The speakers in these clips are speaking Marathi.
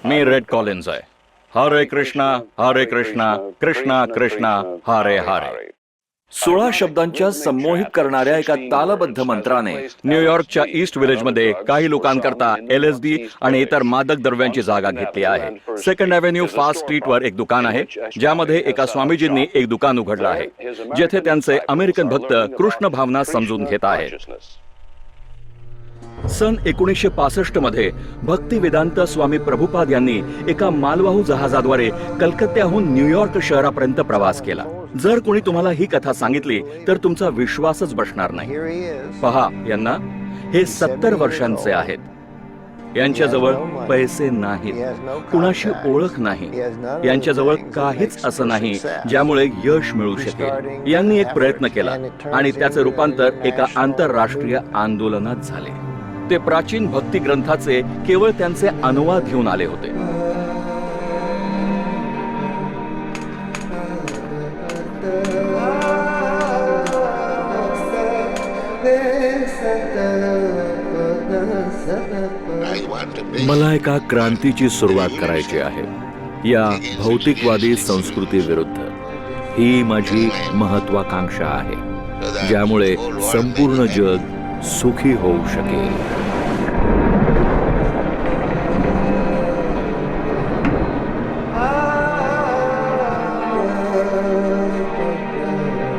मी रेड कॉलिन्स आहे. हरे कृष्णा कृष्णा कृष्णा हरे हरे. 16 शब्दांच्या संमोहित करणाऱ्या एका तालबद्ध मंत्राने न्यूयॉर्कच्या ईस्ट विलेजमध्ये काही लोकांकरता LSD आणि इतर मादक द्रव्यांची जागा घेतली आहे. 2nd अव्हेन्यू फास्ट स्ट्रीटवर एक दुकान आहे, ज्यामध्ये एका स्वामीजींनी एक दुकान उघडलं आहे, जेथे त्यांचे अमेरिकन भक्त कृष्ण भावना समजून घेत आहेत. सन 1965 मध्ये भक्ती वेदांत स्वामी प्रभुपाद यांनी एका मालवाहू जहाजाद्वारे कलकत्त्याहून न्यूयॉर्क शहरापर्यंत प्रवास केला. जर कोणी तुम्हाला ही कथा सांगितली तर तुमचा विश्वासच बसणार नाही. पहा, यांना हे 70 वर्षांचे आहेत. यांच्याजवळ पैसे नाहीत, कुणाशी ओळख नाही, यांच्याजवळ काहीच असं नाही ज्यामुळे यश मिळू शकेल. यांनी एक प्रयत्न केला आणि त्याचे रूपांतर एका आंतरराष्ट्रीय आंदोलनात झाले. ते प्राचीन भक्ती ग्रंथाचे केवळ त्यांचे अनुवाद घेऊन आले होते. मला एका क्रांतीची सुरुवात करायची आहे, या भौतिकवादी संस्कृती विरुद्ध. ही माझी महत्वाकांक्षा आहे, ज्यामुळे संपूर्ण जग सुखी होऊ शकेल.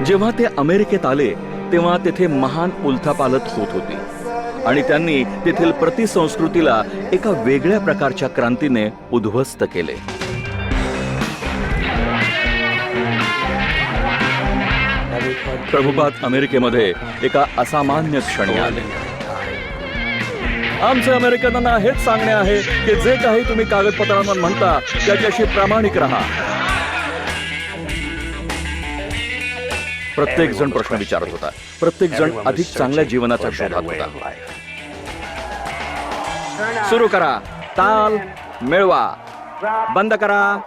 जेव्हा ते अमेरिकेत आले तेव्हा तेथे महान उलथापालथ होत होती आणि त्यांनी तेथील प्रतिसंस्कृतीला एका वेगळ्या प्रकारच्या क्रांतीने उद्ध्वस्त केले. प्रभुपाद अमेरिकेमध्ये एका असामान्य क्षणी आले. आमचे अमेरिकनांना हेच सांगणे आहे की जे काही तुम्ही कागदपत्रांवर म्हणता त्याच्याशी प्रामाणिक राहा. प्रत्येक जण प्रश्न विचारत होता, प्रत्येक जण अधिक चांगल्या जीवनाच्या शोधात होता. सुरू करा, ताल मिळवा, बंद करा.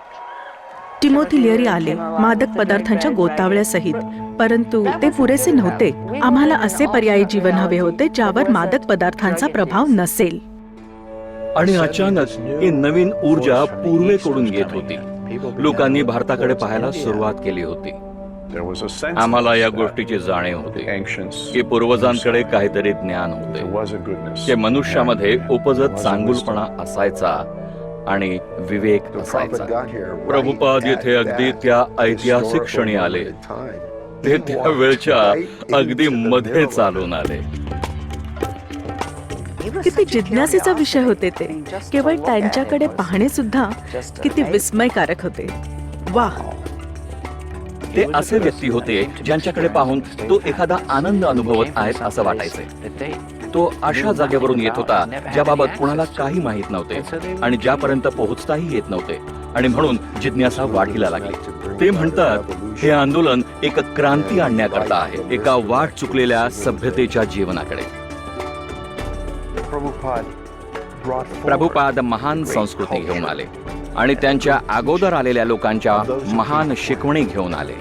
टिमोथी लिअरी आले मादक पदार्थांच्या गोतावळ्यासहित, परंतु ते पुरेसे नव्हते. आम्हाला असे पर्यायी जीवन हवे होते ज्यावर मादक पदार्थांचा प्रभाव नसेल. आणि अचानक ही नवीन ऊर्जा पूर्वेकडून येत होती. लोकांनी भारताकडे पाहायला सुरुवात केली होती. आम्हाला या गोष्टीची जाणीव होती की पूर्वजांकडे काहीतरी ज्ञान होते, की मनुष्यामध्ये उपजत चांगुलपणा असायचा आणि विवेक असायचा. प्रभुपाद येथे अगदी त्या ऐतिहासिक क्षणी आले. ते त्या वेळच्या अगदी मध्ये चालून आले. किती जिज्ञासेचा विषय होते ते. केवळ त्यांच्याकडे पाहणे सुद्धा किती विस्मयकारक होते. वाह, ते असे व्यक्ती होते ज्यांच्याकडे पाहून तो एखादा आनंद अनुभवत आहेत असं वाटायचे. तो अशा जागेवरून येत होता ज्याबाबत कुणाला काही माहीत नव्हते आणि ज्यापर्यंत पोहोचताही येत नव्हते, आणि म्हणून जिज्ञासा वाढीला लागली. ते म्हणतात, हे आंदोलन एक क्रांती आणण्याकरता आहे, एका वाट चुकलेल्या सभ्यतेच्या जीवनाकडे. प्रभुपाद महान संस्कृती घेऊन आले आणि त्यांच्या अगोदर आलेल्या लोकांच्या महान शिकवणी घेऊन आले.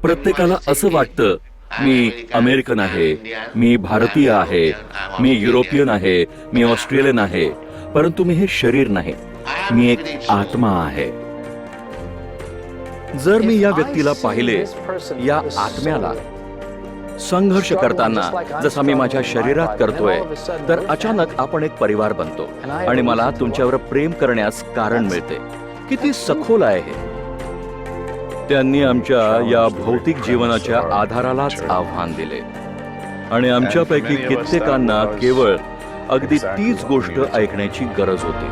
प्रत्येकाला असं वाटतं, मी अमेरिकन आहे, मी भारतीय आहे, मी युरोपियन आहे, मी ऑस्ट्रेलियन आहे, परंतु मी हे शरीर नाही, मी एक आत्मा आहे. जर मी या व्यक्तीला पाहिले, या आत्म्याला संघर्ष करताना जसा मी माझ्या शरीरात करतोय, तर अचानक आपण एक परिवार बनतो आणि मला तुमच्यावर प्रेम करण्यास कारण मिळते. किती सखोल आहे हे. त्यांनी आमच्या या भौतिक जीवनाच्या आधारालाच आव्हान दिले आणि आमच्यापैकी कित्येकांना केवळ अगदी तीच गोष्ट ऐकण्याची गरज होती.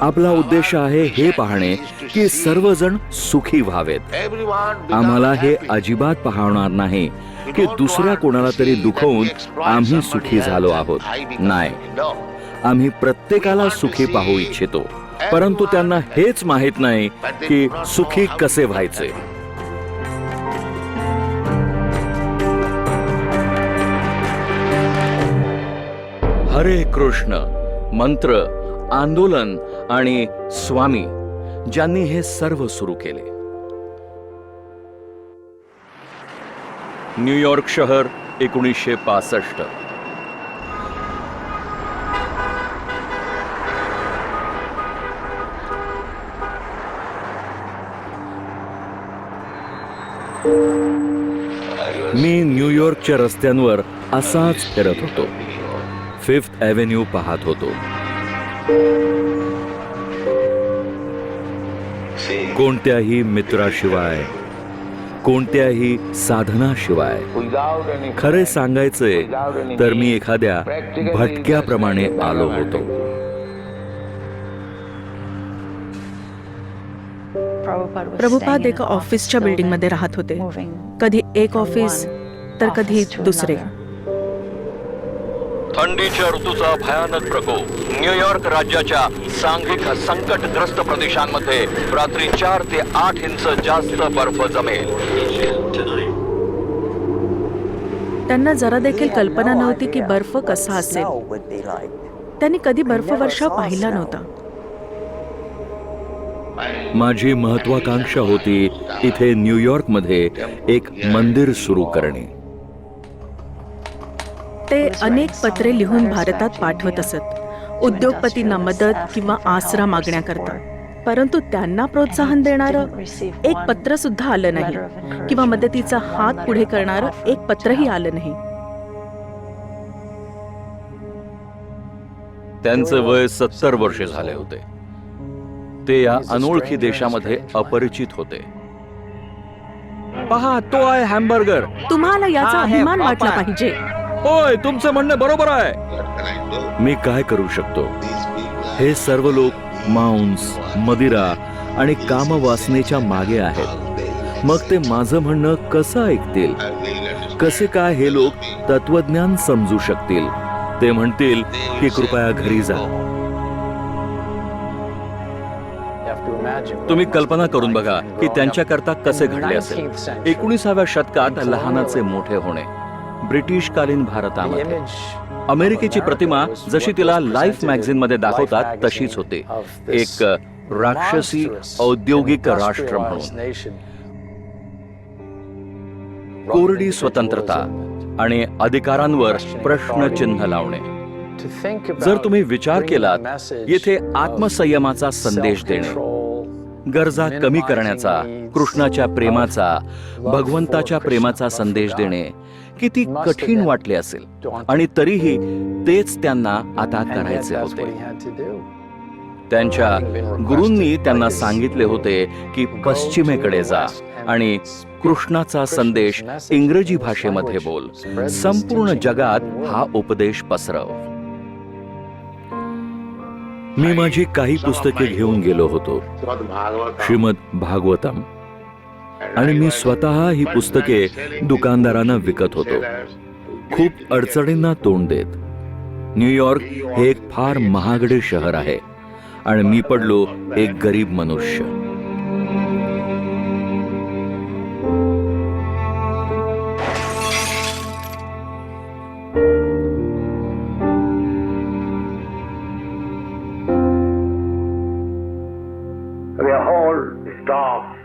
आपला उद्देश आहे हे पाहणे की सर्वजण सुखी व्हावेत. आम्हाला हे अजिबात पाहणार नाही की दुसऱ्या कोणाला तरी दुखवून आम्ही सुखी झालो आहोत. नाही, आम्ही प्रत्येकाला सुखी पाहू इच्छितो, परंतु त्यांना हेच माहित नाही की सुखी कसे व्हायचे. हरे कृष्ण मंत्र, आंदोलन आणि स्वामी ज्यांनी हे सर्व सुरू केले. न्यूयॉर्क शहर 1965. मी न्यूयॉर्कच्या रस्त्यांवर असाच फिरत होतो. 5th ॲव्हेन्यू पाहत होतो. कोणत्याही मित्राशिवाय, कोणत्याही साधनाशिवाय, खरे सांगायचे तर मी एखाद्या भटक्याप्रमाणे आलो होतो. प्रभुपाद एका ऑफिसच्या बिल्डिंगमध्ये राहत होते. कधी एक ऑफिस तर कधी दुसरे. थंडीच्या ऋतूचा भयानक प्रकोप. न्यूयॉर्क राज्याच्या सांघिक संकटग्रस्त प्रदेशांमध्ये रात्री 4 ते 8 इंच जास्त बर्फ जमेल. त्यांना जरा देखील कल्पना नव्हती की बर्फ कसा असेल. त्यांनी कधी बर्फवर्षाव पाहिला नव्हता. माझी महत्वाकांक्षा होती इथे न्यूयॉर्कमध्ये एक मंदिर सुरू करणे. ते अनेक पत्रे लिहून भारतात पाठवत असत, उद्योगपतींना मदत किंवा आसरा मागण्याकरता. परंतु त्यांना प्रोत्साहन देणारं एक पत्र सुद्धा आलं नाही किंवा मदतीचा हात पुढे करणारं एक पत्रही आलं नाही. त्यांचे वय 70 वर्षे झाले होते. ते या अनोळखी देशामध्ये अपरिचित होते. पहा, तो आहे हॅम्बर्गर. तुम्हाला याचा अभिमान वाटला पाहिजे. होय, तुमचं म्हणणं बरोबर आहे. मी काय करू शकतो? हे सर्व लोक मांस, मदिरा आणि कामवासनेच्या मागे आहेत. मग ते माझं म्हणणं कसं ऐकतील? कसे काय हे लोक तत्वज्ञान समजू शकतील? ते म्हणतील की कृपया घरी जा. तुम्ही कल्पना करून बघा की त्यांच्याकरता कसे घडले असेल. 19व्या शतकात लहानाचे मोठे होणे. ब्रिटिशकालीन भारतामध्ये अमेरिकेची प्रतिमा जशी तिला लाईफ मॅगझिन मध्ये दाखवतात तशीच होती. एक राक्षसी औद्योगिक राष्ट्र म्हणून. कोरडी स्वतंत्रता आणि अधिकारांवर प्रश्नचिन्ह लावणे. जर तुम्ही विचार केलात, येथे आत्मसंयमाचा संदेश देणे, गरजा कमी करण्याचा, कृष्णाच्या प्रेमाचा, भगवंताच्या प्रेमाचा संदेश देणे किती कठीण वाटले असेल. आणि तरीही तेच त्यांना आता करायचे होते. त्यांच्या गुरूंनी त्यांना सांगितले होते की पश्चिमेकडे जा आणि कृष्णाचा संदेश इंग्रजी भाषेमध्ये बोल. संपूर्ण जगात हा उपदेश पसरव. मी माझी काही पुस्तके घेऊन गेलो होतो, श्रीमद भागवतम, आणि मी स्वतः ही पुस्तके दुकानदारांना विकत होतो, खूप अडचणींना तोंड देत. न्यूयॉर्क हे एक फार महागडे शहर आहे आणि मी पडलो एक गरीब मनुष्य.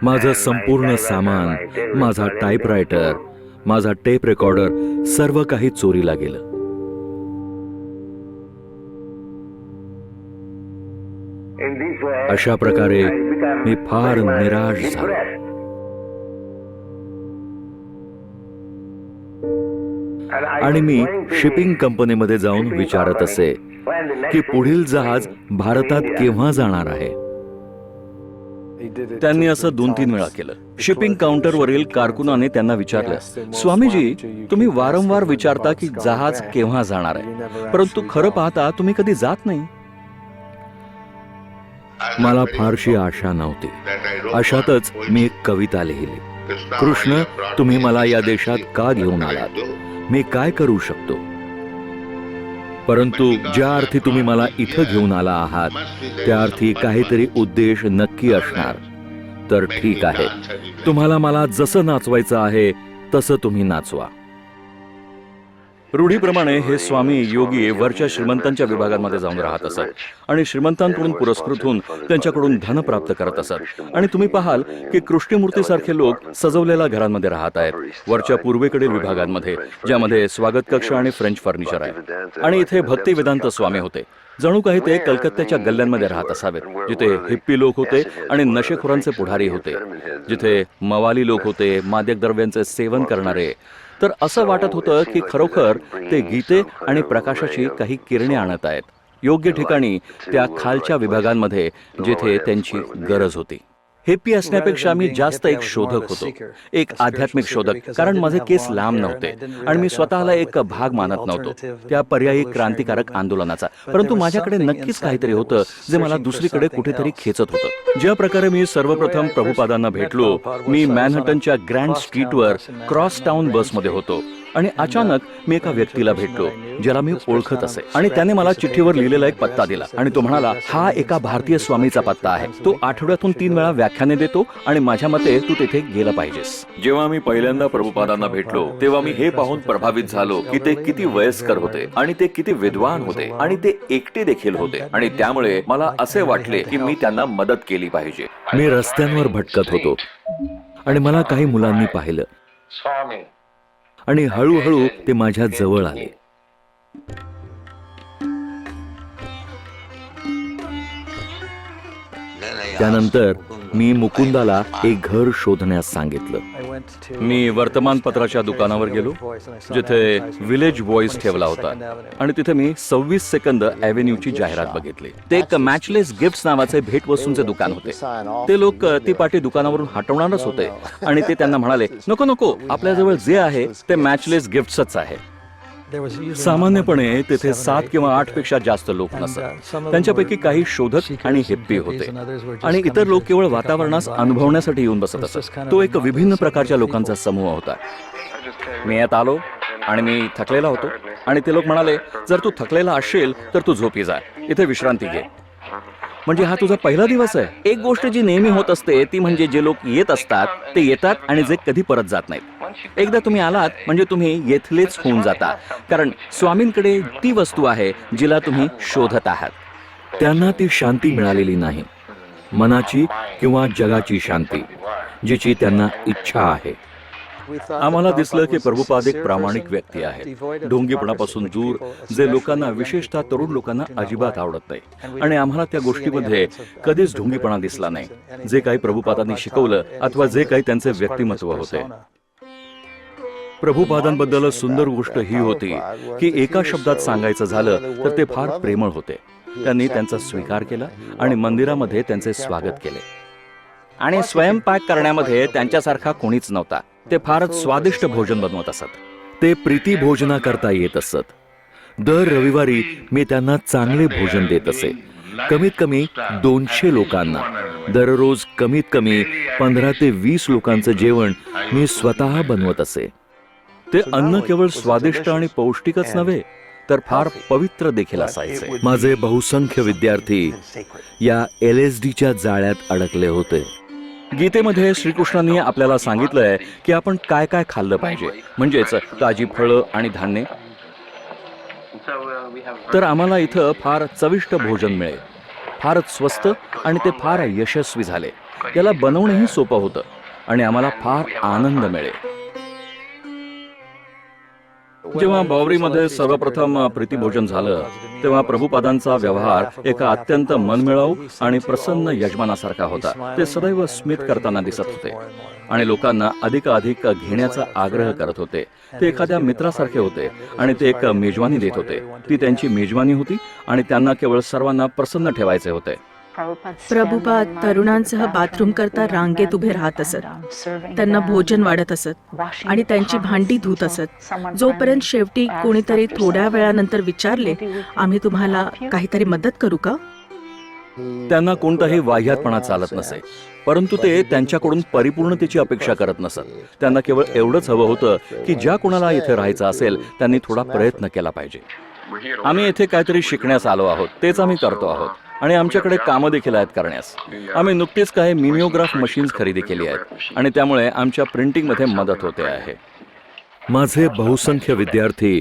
माझं संपूर्ण सामान, माझा टाईपरायटर, माझा टेप रेकॉर्डर, सर्व काही चोरीला गेलं. अशा प्रकारे मी फार निराश झालो. आणि मी शिपिंग कंपनीमध्ये जाऊन विचारत असे की पुढील जहाज भारतात केव्हा जाणार आहे. त्यांनी असं 2-3 वेळा केलं. शिपिंग काउंटरवरील कारकुनाने त्यांना विचारलं, स्वामीजी, तुम्ही वारंवार विचारता की जहाज केव्हा जाणार आहे, परंतु खरं पाहता तुम्ही कधी जात नाही. मला फारशी आशा नव्हती. अशातच मी एक कविता लिहिली. कृष्ण, तुम्ही मला या देशात का घेऊन आलात? मी काय करू शकतो? परंतु ज्या अर्थी तुम्ही मला इथं घेऊन आला आहात त्या अर्थी काहीतरी उद्देश नक्की असणार. तर ठीक आहे, तुम्हाला मला जसं नाचवायचं आहे तसं तुम्ही नाचवा. रूढीप्रमाणे हे स्वामी योगी वरच्या श्रीमंतांच्या विभागांमध्ये जाऊन राहत असत आणि श्रीमंतांकडून पुरस्कृत होऊन त्यांच्याकडून धन प्राप्त करत असत. आणि तुम्ही पाहाल की कृष्णमूर्तीसारखे लोक सजवलेल्या घरांमध्ये राहत आहेत वरच्या पूर्वेकडील विभागांमध्ये, ज्यामध्ये स्वागत कक्ष आणि फ्रेंच फर्निचर आहे. आणि इथे भक्ती वेदांत स्वामी होते. जणू काही ते कलकत्त्याच्या गल्ल्यांमध्ये राहत असावेत, जिथे हिप्पी लोक होते आणि नशेखोरांचे पुढारी होते, जिथे मवाली लोक होते, मादक द्रव्यांचे सेवन करणारे. तर असं वाटत होतं की खरोखर ते गीते आणि प्रकाशाची काही किरणे आणत आहेत योग्य ठिकाणी, त्या खालच्या विभागांमध्ये जिथे त्यांची गरज होती. हेप्पी असण्यापेक्षा मी जास्त एक शोधक होतो, एक आध्यात्मिक शोधक, कारण माझे केस लांब नव्हते आणि मी स्वतःला एक भाग मानत नव्हतो त्या पर्यायी क्रांतिकारक आंदोलनाचा. परंतु माझ्याकडे नक्कीच काहीतरी होतं जे मला दुसरीकडे कुठेतरी खेचत होतं. ज्या प्रकारे मी सर्वप्रथम प्रभुपादांना भेटलो, मी मॅनहटनच्या ग्रँड स्ट्रीटवर क्रॉस टाउन बसमध्ये होतो आणि अचानक मी एका व्यक्तीला भेटलो ज्याला मी ओळखत असे. आणि त्याने मला चिठ्ठीवर लिहिलेला एक पत्ता दिला आणि तो म्हणाला, हा एका भारतीय स्वामीचा पत्ता आहे. तो आठवड्यातून 3 वेळा व्याख्याने देतो आणि माझ्या मते तू तिथे गेलं पाहिजेस. जेव्हा मी पहिल्यांदा प्रभुपादांना भेटलो तेव्हा मी हे पाहून प्रभावित झालो की ते किती वयस्कर होते आणि ते किती विद्वान होते आणि ते एकटे देखील होते. आणि त्यामुळे मला असे वाटले की मी त्यांना मदत केली पाहिजे. मी रस्त्यांवर भटकत होतो आणि मला काही मुलांनी पाहिलं आणि हळूहळू ते माझ्या जवळ आले. त्यानंतर मी मुकुंदाला एक घर शोधण्यास सांगितलं. मी वर्तमानपत्राच्या दुकानावर गेलो जिथे विलेज व्हॉइस ठेवला होता आणि तिथे मी 26 सेकंद ॲव्हेन्यूची जाहिरात बघितली. ते एक मॅचलेस गिफ्ट्स नावाचे भेटवस्तूंचे दुकान होते. ते लोक ती पाटी दुकानावरून हटवणारच होते आणि ते त्यांना म्हणाले, नको नको, आपल्याजवळ जे आहे ते मॅचलेस गिफ्ट्सच आहे. सामान्यपणे तेथे 7 किंवा 8 पेक्षा जास्त लोक नसत. त्यांच्यापैकी काही शोधक आणि हिप्पी होते आणि इतर लोक केवळ वातावरणास अनुभवण्यासाठी येऊन बसत असत. तो एक विभिन्न प्रकारच्या लोकांचा समूह होता. मी यात आलो आणि मी थकलेला होतो आणि ते लोक म्हणाले, जर तू थकलेला असशील तर तू झोपी जा, इथे विश्रांती घे. म्हणजे हा तुझा पहिला दिवस आहे. एक गोष्ट जी नेहमी होत असते ती म्हणजे जे लोक येत असतात ते येतात आणि जे कधी परत जात नाहीत. एकदा तुम्ही आलात म्हणजे तुम्ही येथलेच होऊन जाता, कारण स्वामींकडे ती वस्तू आहे जिला तुम्ही शोधत आहात. त्यांना ती शांती मिळालेली नाही, मनाची किंवा जगाची शांती, जिची त्यांना इच्छा आहे. आम्हाला दिसलं की प्रभुपाद एक प्रामाणिक व्यक्ती आहेत, ढोंगीपणापासून दूर, जे लोकांना, विशेषतः तरुण लोकांना अजिबात आवडत नाही. आणि आम्हाला त्या गोष्टीमध्ये कधीच ढोंगीपणा दिसला नाही. जे काही प्रभुपादांनी शिकवलं अथवा जे काही त्यांचे व्यक्तिमत्व होते. प्रभुपादांबद्दल सुंदर गोष्ट ही होती की एका शब्दात सांगायचं झालं तर ते फार प्रेमळ होते. त्यांनी त्यांचा स्वीकार केला आणि मंदिरामध्ये त्यांचे स्वागत केले. आणि स्वयंपाक करण्यामध्ये त्यांच्यासारखा कोणीच नव्हता. ते फारच स्वादिष्ट भोजन बनवत असत. ते प्रीती भोजना करता येत असत. दर रविवारी मी त्यांना चांगले भोजन देत असे. कमीत कमी 200 लोकांना दररोज कमीत कमी 15 ते 20 लोकांचं जेवण मी स्वतः बनवत असे. ते अन्न केवळ स्वादिष्ट आणि पौष्टिकच नव्हे तर फार पवित्र देखील असायचे. माझे बहुसंख्य विद्यार्थी या LSDच्या जाळ्यात अडकले होते. गीतेमध्ये श्रीकृष्णांनी आपल्याला सांगितलंय की आपण काय काय खाल्लं पाहिजे, म्हणजेच ताजी फळं आणि धान्य. तर आम्हाला इथं फार चविष्ट भोजन मिळेल, फारच स्वस्त, आणि ते फार यशस्वी झाले. याला बनवणंही सोपं होतं आणि आम्हाला फार आनंद मिळेल. जेव्हा बावरीमध्ये सर्वप्रथम प्रीतिभोजन झालं तेव्हा प्रभुपादांचा व्यवहार एका अत्यंत मनमिळावू आणि प्रसन्न यजमानासारखा होता. ते सदैव स्मित करताना दिसत होते आणि लोकांना अधिकाधिक घेण्याचा आग्रह करत होते. ते एखाद्या मित्रासारखे होते आणि ते एक मेजवानी देत होते. ती त्यांची मेजवानी होती आणि त्यांना केवळ सर्वांना प्रसन्न ठेवायचे होते. प्रभुपाद तरुणांसह बाथरूम करता रांगेत उभे राहत असत. त्यांना भोजन वाढत असत आणि त्यांची भांडी धुत असत, जोपर्यंत शेवटी कोणीतरी थोड्या वेळानंतर विचारले, आम्ही तुम्हाला काहीतरी मदत करू का? त्यांना कोणताही वाह्यातपणा चालत नसे, परंतु ते त्यांच्याकडून परिपूर्णतेची अपेक्षा करत नसत. त्यांना केवळ एवढंच हवं होतं की ज्या कोणाला इथे राहायचं असेल त्यांनी थोडा प्रयत्न केला पाहिजे. आम्ही येथे काहीतरी शिकण्यास आलो आहोत, तेच आम्ही करतो आहोत आणि आमच्याकडे कामं देखील आहेत करण्यास. आम्ही नुकतीच काही मिमिओग्राफ मशीन्स खरेदी केली आहेत आणि त्यामुळे आमच्या प्रिंटिंगमध्ये मदत होते आहे. माझे बहुसंख्य विद्यार्थी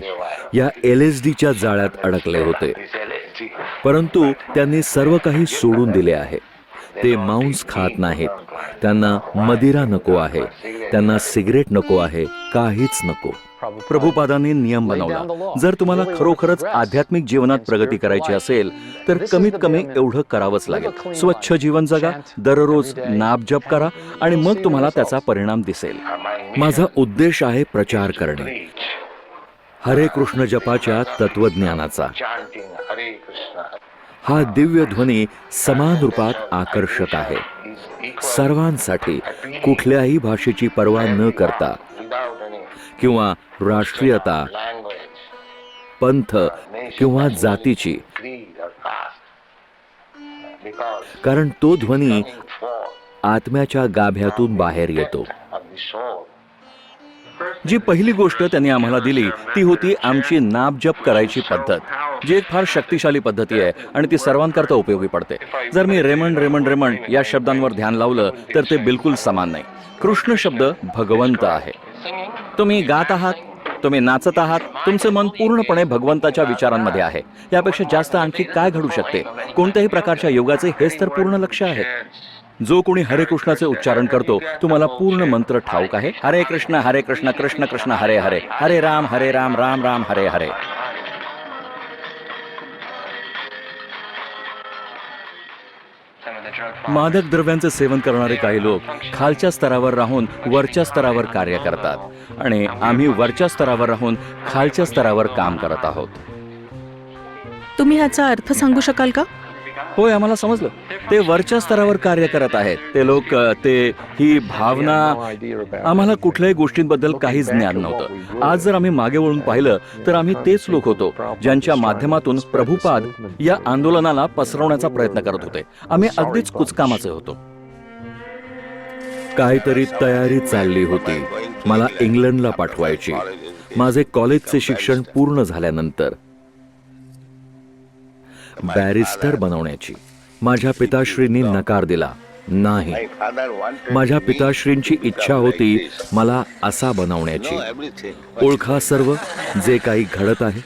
या LSDच्या जाळ्यात अडकले होते, परंतु त्यांनी सर्व काही सोडून दिले आहे. ते मांस खात नाहीत, त्यांना मदिरा नको आहे, त्यांना सिगरेट नको आहे, काहीच नको. प्रभुपादांनी नियम बनवला, जर तुम्हाला खरोखरच आध्यात्मिक जीवनात प्रगती करायची असेल तर कमीत कमी एवढं करावंच लागेल. स्वच्छ जीवन जगा, दररोज नाम जप करा आणि मग तुम्हाला त्याचा परिणाम दिसेल. माझा उद्देश आहे प्रचार करणे, हरे कृष्ण जपाच्या तत्वज्ञानाचा. हा दिव्य ध्वनी समान रूपात आकर्षक आहे. सर्वांसाठी, कुठल्याही भाषेची पर्वा न करता किंवा राष्ट्रीयता, पंथ किंवा जातीची, कारण तो ध्वनी आत्म्याच्या गाभ्यातून बाहेर येतो. जी पहिली गोष्ट त्यांनी आम्हाला दिली ती होती आमची नाम जप करायची पद्धत, जी एक फार शक्तिशाली पद्धती आहे आणि ती सर्वांकरता उपयोगी पडते. जर मी रेमंड रेमंड रेमंड या शब्दांवर ध्यान लावलं तर ते बिलकुल समान नाही. कृष्ण शब्द भगवंत आहे. तुम्ही गात आहात, तुम्ही नाचत आहात, तुमचं मन पूर्णपणे भगवंताच्या विचारांमध्ये आहे. यापेक्षा जास्त आणखी काय घडू शकते? कोणत्याही प्रकारच्या योगाचे हेच तर पूर्ण लक्ष्य आहे. जो कोणी हरे कृष्णाचे उच्चारण करतो तुम्हाला पूर्ण मंत्र ठाऊक आहे. हरे कृष्ण कृष्ण कृष्ण हरे हरे, हरे राम राम राम हरे हरे. मादक द्रव्यांचे सेवन करणारे काही लोक खालच्या स्तरावर राहून वरच्या स्तरावर कार्य करतात आणि आम्ही वरच्या स्तरावर राहून खालच्या स्तरावर काम करत आहोत. तुम्ही ह्याचा अर्थ सांगू शकाल का? होय, आम्हाला समजलं. ते वरच्या स्तरावर कार्य करत आहेत. ते लोक, ही भावना, आम्हाला कुठल्याही गोष्टींबद्दल काहीच ज्ञान नव्हतं. आज जर आम्ही मागे वळून पाहिलं तर आम्ही तेच लोक होतो ज्यांच्या माध्यमातून प्रभुपाद या आंदोलनाला पसरवण्याचा प्रयत्न करत होते. आम्ही अगदीच कुचकामाचे होतो. काहीतरी तयारी चालली होती. मला इंग्लंडला पाठवायची. माझे कॉलेजचे शिक्षण पूर्ण झाल्यानंतर बॅरिस्टर बनवण्याची. माझ्या पिताश्रींनी नकार दिला. नाही, माझ्या पिताश्रींची इच्छा होती मला असा बनवण्याची. ओळखा सर्व जे काही घडत आहे.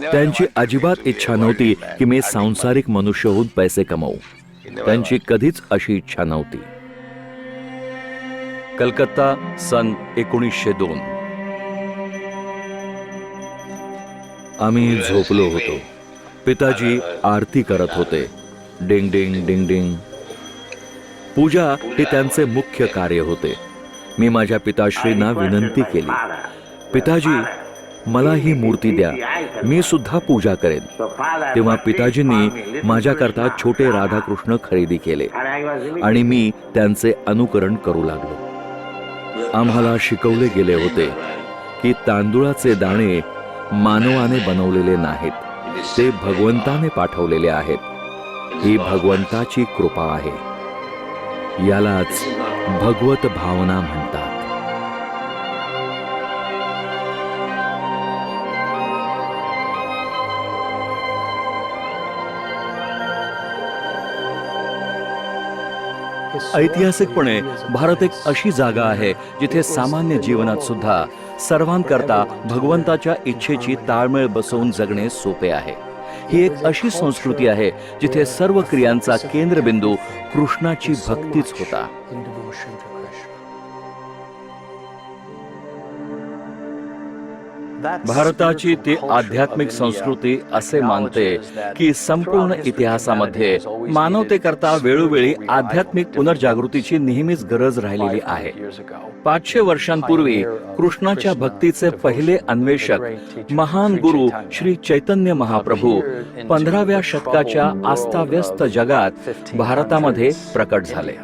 त्यांची अजिबात इच्छा नव्हती की मी सांसारिक मनुष्य होऊन पैसे कमवू. त्यांची कधीच अशी इच्छा नव्हती. कलकत्ता, सन 1902. आम्ही झोपलो होतो. पिताजी आरती करत होते. डिंग डिंग डिंग डिंग. पूजा हे त्यांचे मुख्य कार्य होते. मी माझ्या पिताश्रींना विनंती केली, पिताजी मला ही मूर्ती द्या, मी सुद्धा पूजा करेन. तेव्हा पिताजींनी माझ्याकरता छोटे राधाकृष्ण खरेदी केले आणि मी त्यांचे अनुकरण करू लागलो. आम्हाला शिकवले गेले होते की तांदुळाचे दाणे मानवाने बनवलेले नाहीत, ते भगवंताने पाठवलेले आहेत. ही भगवंताची कृपा आहे. यालाच भगवत भावना म्हणतात. ऐतिहासिकपणे भारत एक अशी जागा आहे जिथे सामान्य जीवनात सुद्धा सर्वांकरता भगवंताच्या इच्छेची ताळमेळ बसवून जगणे सोपे आहे. ही एक अशी संस्कृती आहे जिथे सर्व क्रियांचा केंद्रबिंदू कृष्णाची भक्तीच होता. भारताची ती आध्यात्मिक संस्कृती असे मानते की संपूर्ण इतिहासामध्ये मानवतेकरता वेळोवेळी आध्यात्मिक पुनर्जागृतीची नेहमीच गरज राहिलेली आहे. 500 वर्षांपूर्वी कृष्णाच्या भक्तीचे पहिले अन्वेषक महान गुरु श्री चैतन्य महाप्रभू 15व्या शतकाच्या आस्थाव्यस्त जगात भारतामध्ये प्रकट झाले.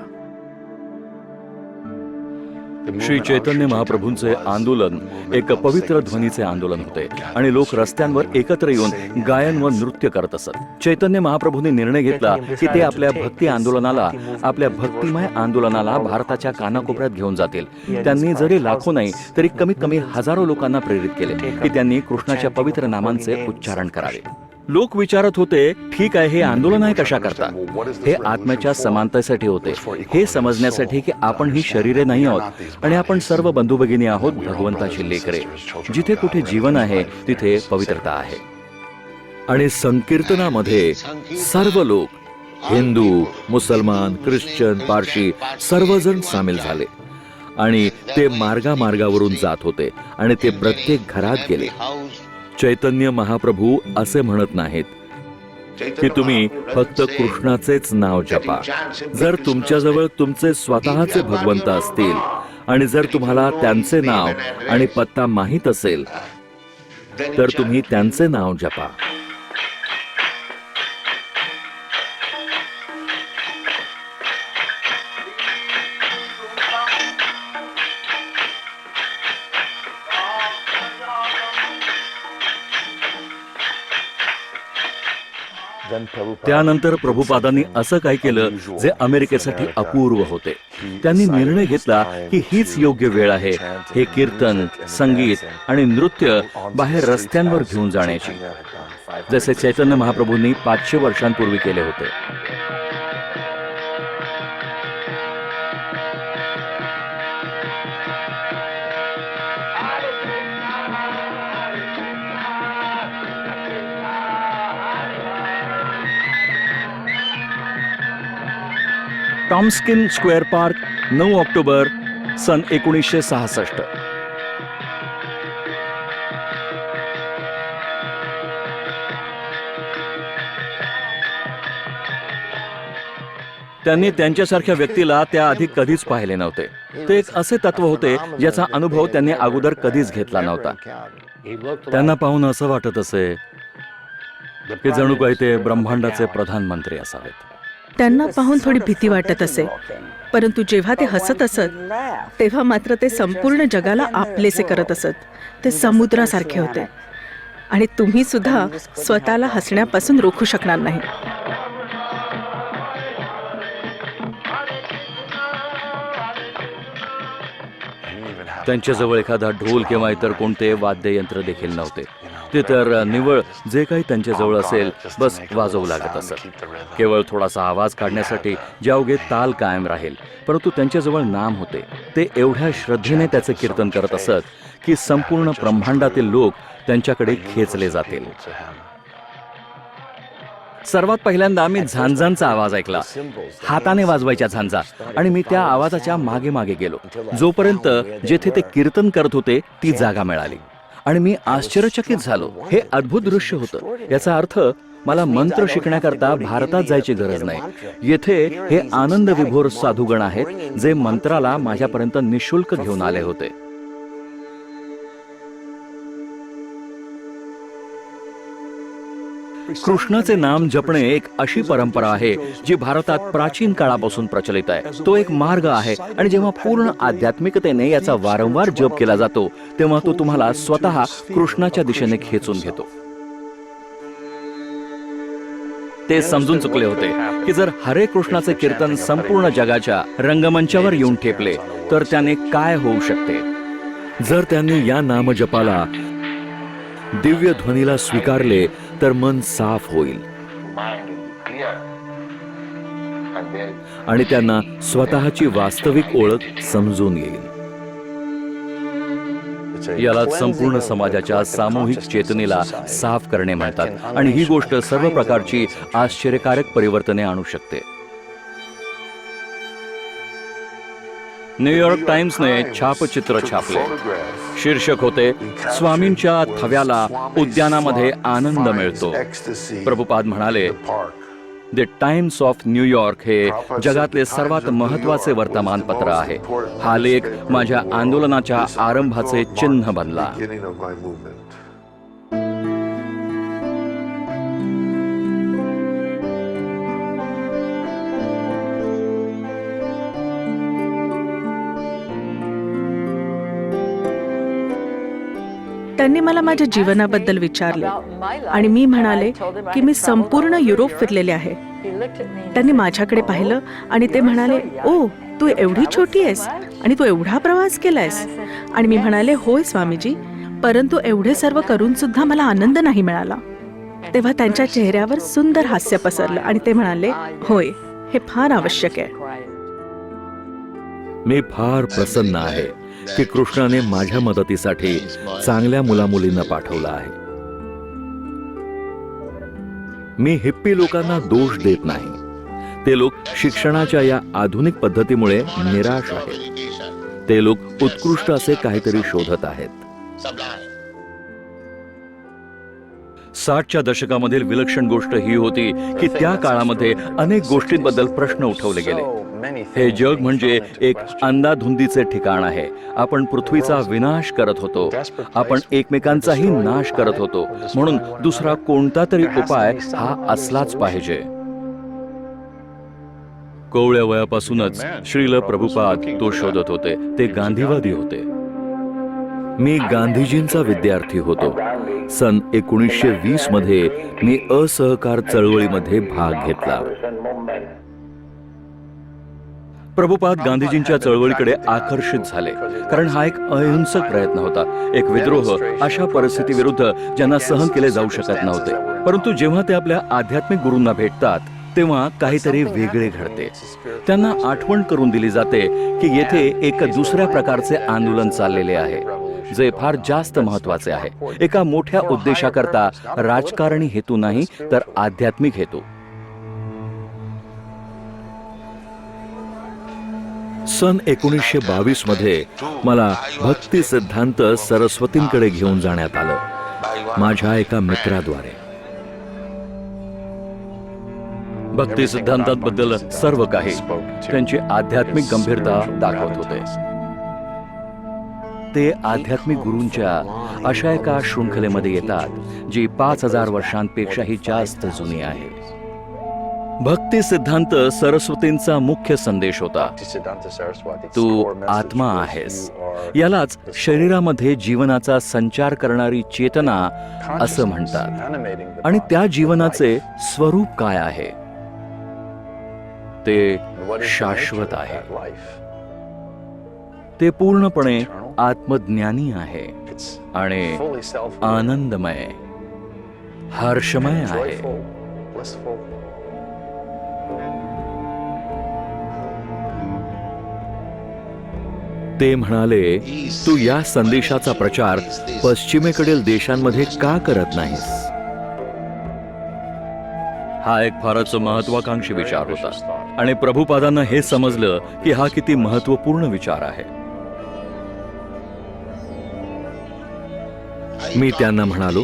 श्री चैतन्य महाप्रभूंचे आंदोलन एक पवित्र ध्वनीचे आंदोलन होते आणि लोक रस्त्यांवर एकत्र येऊन गायन व नृत्य करत असत. चैतन्य महाप्रभूंनी निर्णय घेतला की ते आपल्या भक्ती आंदोलनाला, आपल्या भक्तिमय आंदोलनाला भारताच्या कानाकोपऱ्यात घेऊन जातील. त्यांनी जरी लाखो नाही तरी कमीत कमी हजारो लोकांना प्रेरित केले की त्यांनी कृष्णाच्या पवित्र नामांचे उच्चारण करावे. लोक विचारत होते, ठीक आहे, हे आंदोलन आहे कशा करता? हे आत्म्याच्या समानतेसाठी होते, हे समजण्यासाठी की आपण ही शरीरे नाही आहोत आणि आपण सर्व बंधू भगिनी आहोत, भगवंताची लेकरे. जिथे कुठे जीवन आहे तिथे पवित्रता आहे. आणि संकीर्तनामध्ये सर्व लोक, हिंदू, मुसलमान, ख्रिश्चन, पारशी सर्वजण सामील झाले आणि ते मार्गामार्गावरून जात होते आणि ते प्रत्येक घरात गेले. चैतन्य महाप्रभू असे म्हणत नाहीत की तुम्ही फक्त कृष्णाचेच नाव जपा. जर तुमच्याजवळ तुमचे स्वतःचे भगवंत असतील आणि जर तुम्हाला त्यांचे नाव आणि पत्ता माहीत असेल तर तुम्ही त्यांचे नाव जपा. त्यानंतर प्रभुपादांनी असं काय केलं जे अमेरिकेसाठी अपूर्व होते. त्यांनी निर्णय घेतला की हीच योग्य वेळ आहे हे कीर्तन, संगीत आणि नृत्य बाहेर रस्त्यांवर घेऊन जाण्याची, जसे चैतन्य महाप्रभूंनी 500 वर्षांपूर्वी केले होते. टॉम्स्किन स्क्वेअर पार्क, 9 ऑक्टोबर सन 1966. त्यांनी त्यांच्यासारख्या व्यक्तीला त्याआधी कधीच पाहिले नव्हते. ते एक असे तत्व होते ज्याचा अनुभव त्यांनी अगोदर कधीच घेतला नव्हता. त्यांना पाहून असं वाटत असे की जणू काही ते ब्रह्मांडाचे प्रधानमंत्री असावेत. त्यांना पाहून थोडी भीती वाटत असे, परंतु जेव्हा ते हसत असत तेव्हा मात्र ते संपूर्ण जगाला आपलेसे करत असत. ते समुद्रासारखे होते आणि तुम्ही सुद्धा स्वतःला हसण्यापासून रोखू शकणार नाही. त्यांच्याजवळ एखादा ढोल किंवा इतर कोणते वाद्ययंत्र देखील नव्हते. ते तर निव्वळ जे काही त्यांच्याजवळ असेल बस वाजवू लागत असत, केवळ थोडासा आवाज काढण्यासाठी ज्यायोगे ताल कायम राहील. परंतु त्यांच्याजवळ नाम होते. ते एवढ्या श्रद्धेने त्याचे कीर्तन करत असत की संपूर्ण ब्रह्मांडातील लोक त्यांच्याकडे खेचले जातील. सर्वात पहिल्यांदा मी झांजांचा आवाज ऐकला, हाताने वाजवायच्या झांजा, आणि मी त्या आवाजाच्या मागे मागे गेलो जोपर्यंत जेथे ते कीर्तन करत होते ती जागा मिळाली. आणि मी आश्चर्यचकित झालो. हे अद्भुत दृश्य होतं. याचा अर्थ मला मंत्र शिकण्याकरता भारतात जायची गरज नाही. येथे हे आनंद विभोर साधुगण आहेत जे मंत्राला माझ्यापर्यंत निशुल्क घेऊन आले होते. कृष्णाचे नाम जपणे एक अशी परंपरा आहे जी भारतात प्राचीन काळापासून प्रचलित आहे. तो एक मार्ग आहे आणि जेव्हा पूर्ण आध्यात्मिकतेने याचा वारंवार जप केला जातो तेव्हा तो तुम्हाला स्वतः कृष्णाच्या दिशेने खेचून घेतो. ते समजून चुकले होते की जर हरे कृष्णाचे कीर्तन संपूर्ण जगाच्या रंगमंचावर येऊन ठेपले तर त्याने काय होऊ शकते. जर त्यांनी या नामजपाला, दिव्य ध्वनीला स्वीकारले तर मन साफ होईल आणि त्यांना स्वतःची वास्तविक ओळख समजून येईल. याला संपूर्ण समाजाच्या सामूहिक चेतनेला साफ करणे म्हणतात आणि ही गोष्ट सर्व प्रकारची आश्चर्यकारक परिवर्तने आणू शकते. न्यूयॉर्क टाइम्सने छापचित्र छापले. शीर्षक होते, स्वामींच्या थव्याला उद्यानामध्ये आनंद मिळतो. प्रभुपाद म्हणाले, द टाइम्स ऑफ न्यूयॉर्क हे जगातले सर्वात महत्वाचे वर्तमानपत्र आहे. हा लेख माझ्या आंदोलनाच्या आरंभाचे चिन्ह बनला. त्यांनी मला माझ्या जीवनाबद्दल विचारले आणि मी म्हणाले की मी संपूर्ण युरोप फिरलेले आहे. त्यांनी माझ्याकडे पाहिलं आणि ते म्हणाले, ओ तू एवढी छोटी आहेस आणि तू एवढा प्रवास केलायस. आणि मी म्हणाले, होय स्वामीजी, परंतु एवढे सर्व करून सुद्धा मला आनंद नाही मिळाला. तेव्हा त्यांच्या चेहऱ्यावर सुंदर हास्य पसरलं आणि ते म्हणाले, होय, हे फार आवश्यक आहे. मी फार प्रसन्न आहे की कृष्णाने माझ्या मदतीसाठी चांगल्या मुलामुलींना पाठवलं आहे. मी हिप्पी लोकांना दोष देत नाही. ते लोक शिक्षणाच्या या आधुनिक पद्धतीमुळे निराश आहेत. ते लोक उत्कृष्ट असे काहीतरी शोधत आहेत. 60च्या दशकामधील विलक्षण गोष्ट ही होती की त्या काळामध्ये अनेक गोष्टींबद्दल प्रश्न उठवले गेले. हे जग म्हणजे एक अंधाधुंदीचे ठिकाण आहे. आपण पृथ्वीचा विनाश करत होतो. आपण एकमेकांचाही नाश करत होतो. म्हणून दुसरा कोणता तरी उपाय हा असलाच पाहिजे. कोवळ्या वयापासूनच श्रील प्रभुपाद तो शोधत होते. ते गांधीवादी होते. मी गांधीजींचा विद्यार्थी होतो. सन 1920 मध्ये मी असहकार चळवळीमध्ये भाग घेतला. प्रभुपाद गांधीजींच्या चळवळीकडे आकर्षित झाले, कारण हा एक अहिंसक प्रयत्न होता. एक विद्रोह अशा परिस्थितीविरुद्ध ज्यांना सहन केले जाऊ शकत नव्हते. परंतु जेव्हा ते आपल्या आध्यात्मिक गुरूंना भेटतात तेव्हा काहीतरी वेगळे घडते. त्यांना आठवण करून दिली जाते की येथे एक दुसऱ्या प्रकारचे आंदोलन चाललेले आहे, जे फार जास्त महत्वाचे आहे. एका मोठ्या उद्देशाकरता, राजकारणी हेतू नाही तर आध्यात्मिक हेतू. सन 1922 मध्ये मला भक्ती सिद्धांत सरस्वतींकडे घेऊन जाण्यात आलं माझ्या एका मित्राद्वारे. भक्ती सिद्धांताबद्दल सर्व काही त्यांची आध्यात्मिक गंभीरता दाखवत होते. ते आध्यात्मिक गुरूंच्या अशा एका शृंखलेमध्ये येतात जी 5000 वर्षांपेक्षाही जास्त जुनी आहे. भक्ती सिद्धांत सरस्वतींचा मुख्य संदेश होता, तू आत्मा आहेस. यालाच शरीरामध्ये जीवनाचा संचार करणारी चेतना असं म्हणतात. आणि त्या जीवनाचे स्वरूप काय आहे? ते शाश्वत आहे. ते पूर्णपणे आत्मज्ञानी आहे आणि आनंदमय, हर्षमय आहे. ते म्हणाले, तू या संदेशाचा प्रचार पश्चिमेकडील देशांमध्ये का करत नाहीस? हा एक फारच महत्वाकांक्षी विचार होता आणि प्रभुपादांना हे समजलं की हा किती महत्वपूर्ण विचार आहे. मी त्यांना म्हणालो,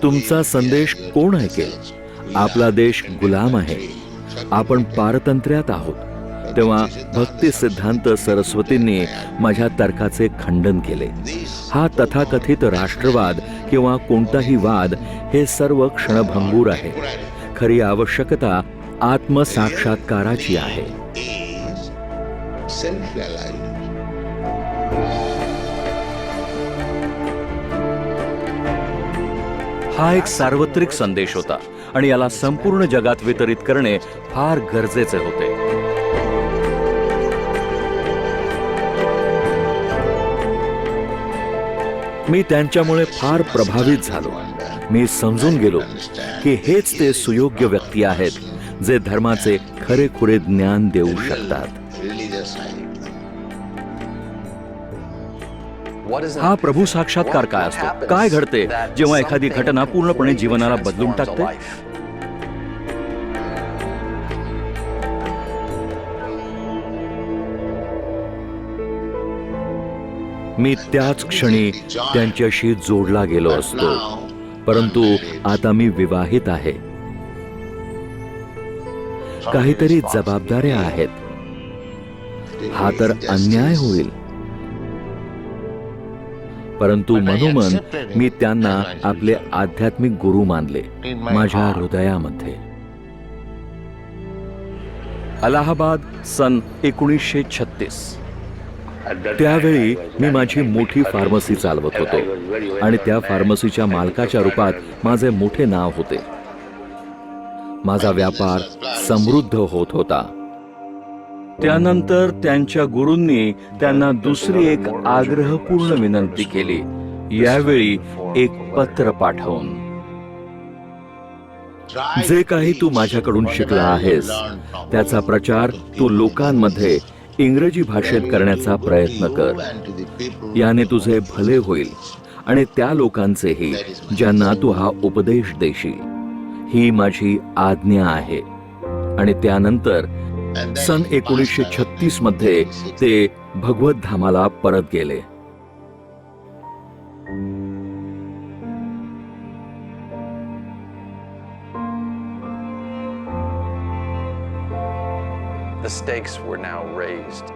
तुमचा संदेश कोण ऐकेल? आपला देश गुलाम आहे. आपण पारतंत्र्यात आहोत. तेव्हा भक्ती सिद्धांत सरस्वतींनी माझ्या तर्काचे खंडन केले. हा तथाकथित राष्ट्रवाद किंवा कोणताही वाद हे सर्व क्षणभंगूर आहे. खरी आवश्यकता आत्मसाक्षात्काराची आहे. हा एक सार्वत्रिक संदेश होता आणि याला संपूर्ण जगात वितरित करणे फार गरजेचे होते. मी त्यांच्यामुळे फार प्रभावित झालो. मी समजून गेलो की हेच ते सुयोग्य व्यक्ती आहेत जे धर्माचे खरेखुरे ज्ञान देऊ शकतात. हा प्रभू साक्षात्कार काय असतो? काय घडते जेव्हा एखादी घटना पूर्णपणे जीवनाला बदलून टाकते? मी त्याच क्षणी त्यांच्याशी जोडला गेलो असतो. परंतु आता मी विवाहित आहे. काहीतरी जबाबदाऱ्या आहेत. हा तर अन्याय होईल. परंतु मनोमन मी त्यांना आपले आध्यात्मिक गुरु मानले माझ्या हृदयामध्ये. अलाहाबाद सन 1936. त्यावेळी मी माझी मोठी फार्मसी चालवत होतो आणि त्या फार्मसीच्या मालकाच्या रूपात माझे मोठे नाव होते. माझा व्यापार समृद्ध होत होता. त्यानंतर त्यांच्या गुरूंनी त्यांना दुसरी एक आग्रहपूर्ण विनंती केली, यावेळी एक पत्र पाठवून. जे काही तू माझ्याकडून शिकला आहेस त्याचा प्रचार तू लोकांमध्ये इंग्रजी भाषेत करण्याचा प्रयत्न कर. याने तुझे भले होईल आणि त्या लोकांचेही ज्यांना तू हा उपदेश देशील. ही माझी आज्ञा आहे. आणि त्यानंतर सन 1936 मध्ये ते भगवत धामाला परत गेले. The stakes were now raised.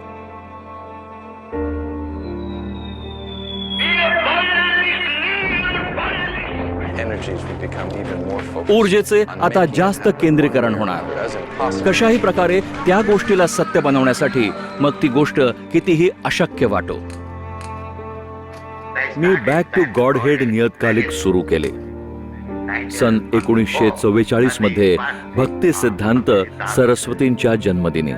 Energies would become even more focused. ऊर्जेचे आता जास्त केंद्रीकरण होणार. As impossible. कशाही प्रकारे त्या गोष्टीला सत्य बनवण्यासाठी मग ती गोष्ट कितीही अशक्य वाटो. मी बॅक टू गॉड हेड नियतकालिक सुरू केले. सन 1944 मध्ये भक्ती सिद्धांत सरस्वतींच्या जन्मदिनी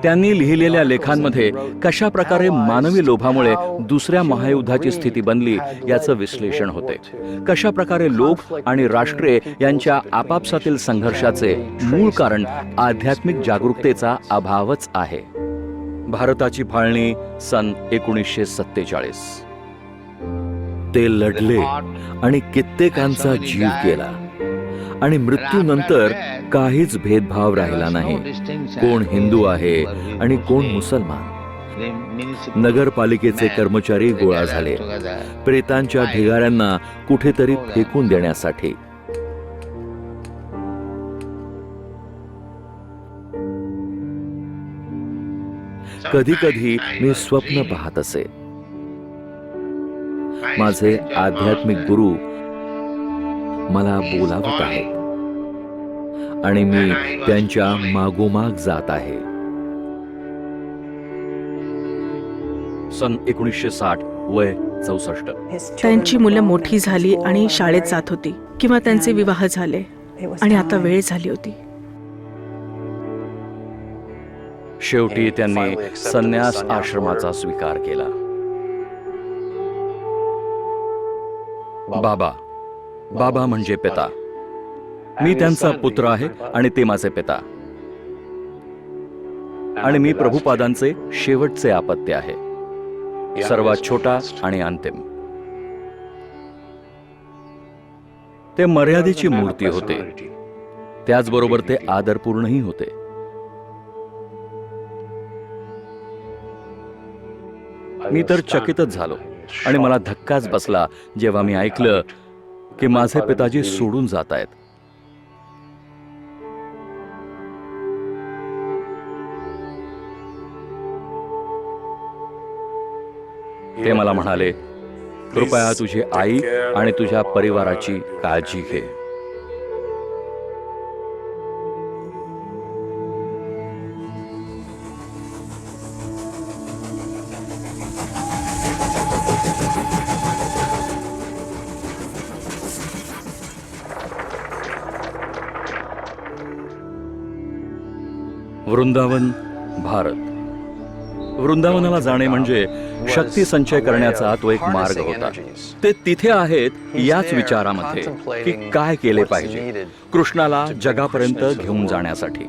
त्यांनी लिहिलेल्या लेखांमध्ये कशा प्रकारे मानवी लोभामुळे दुसऱ्या महायुद्धाची स्थिती बनली याचं विश्लेषण होते. कशा प्रकारे लोक आणि राष्ट्रे यांच्या आपापसातील संघर्षाचे मूळ कारण आध्यात्मिक जागरूकतेचा अभावच आहे. भारताची फाळणी सन 1947. ते लढले आणि कित्येकांचा जीव गेला आणि मृत्यूनंतर काहीच भेदभाव राहिला नाही. कोण हिंदू आहे आणि कोण मुसलमान. नगरपालिकेचे कर्मचारी गोळा झाले प्रेतांच्या ढिगाऱ्यांना कुठेतरी फेकून देण्यासाठी. कधी कधी मी स्वप्न पाहत असे. माझे आध्यात्मिक गुरु मला बोलावत आहेत आणि मी त्यांच्या मागोमाग जात आहे. सन 1960, वय 64. त्यांची मुलं मोठी झाली आणि शाळेत जात होती किंवा त्यांचे विवाह झाले आणि आता वेळ झाली होती. शेवटी त्यांनी संन्यास आश्रमाचा स्वीकार केला. बाबा बाबा म्हणजे पिता. मी त्यांचा पुत्र आहे आणि ते माझे पिता. आणि मी प्रभुपादांचे शेवटचे अपत्य आहे, सर्वात छोटा आणि अंतिम. ते मर्यादेची मूर्ती होते, त्याचबरोबर ते आदरपूर्णही होते. मी तर चकितच झालो आणि मला धक्काच बसला जेव्हा मी ऐकलं की माझे पिताजी सोडून जात आहेत. ते मला म्हणाले, कृपया तुझी आई आणि तुझ्या परिवाराची काळजी घे. वृंदावन, भारत. वृंदावनाला जाणे म्हणजे शक्ती संचय करण्याचा तो एक मार्ग होता. ते तिथे आहेत याच विचारामध्ये की काय केले पाहिजे कृष्णाला जगापर्यंत घेऊन जाण्यासाठी.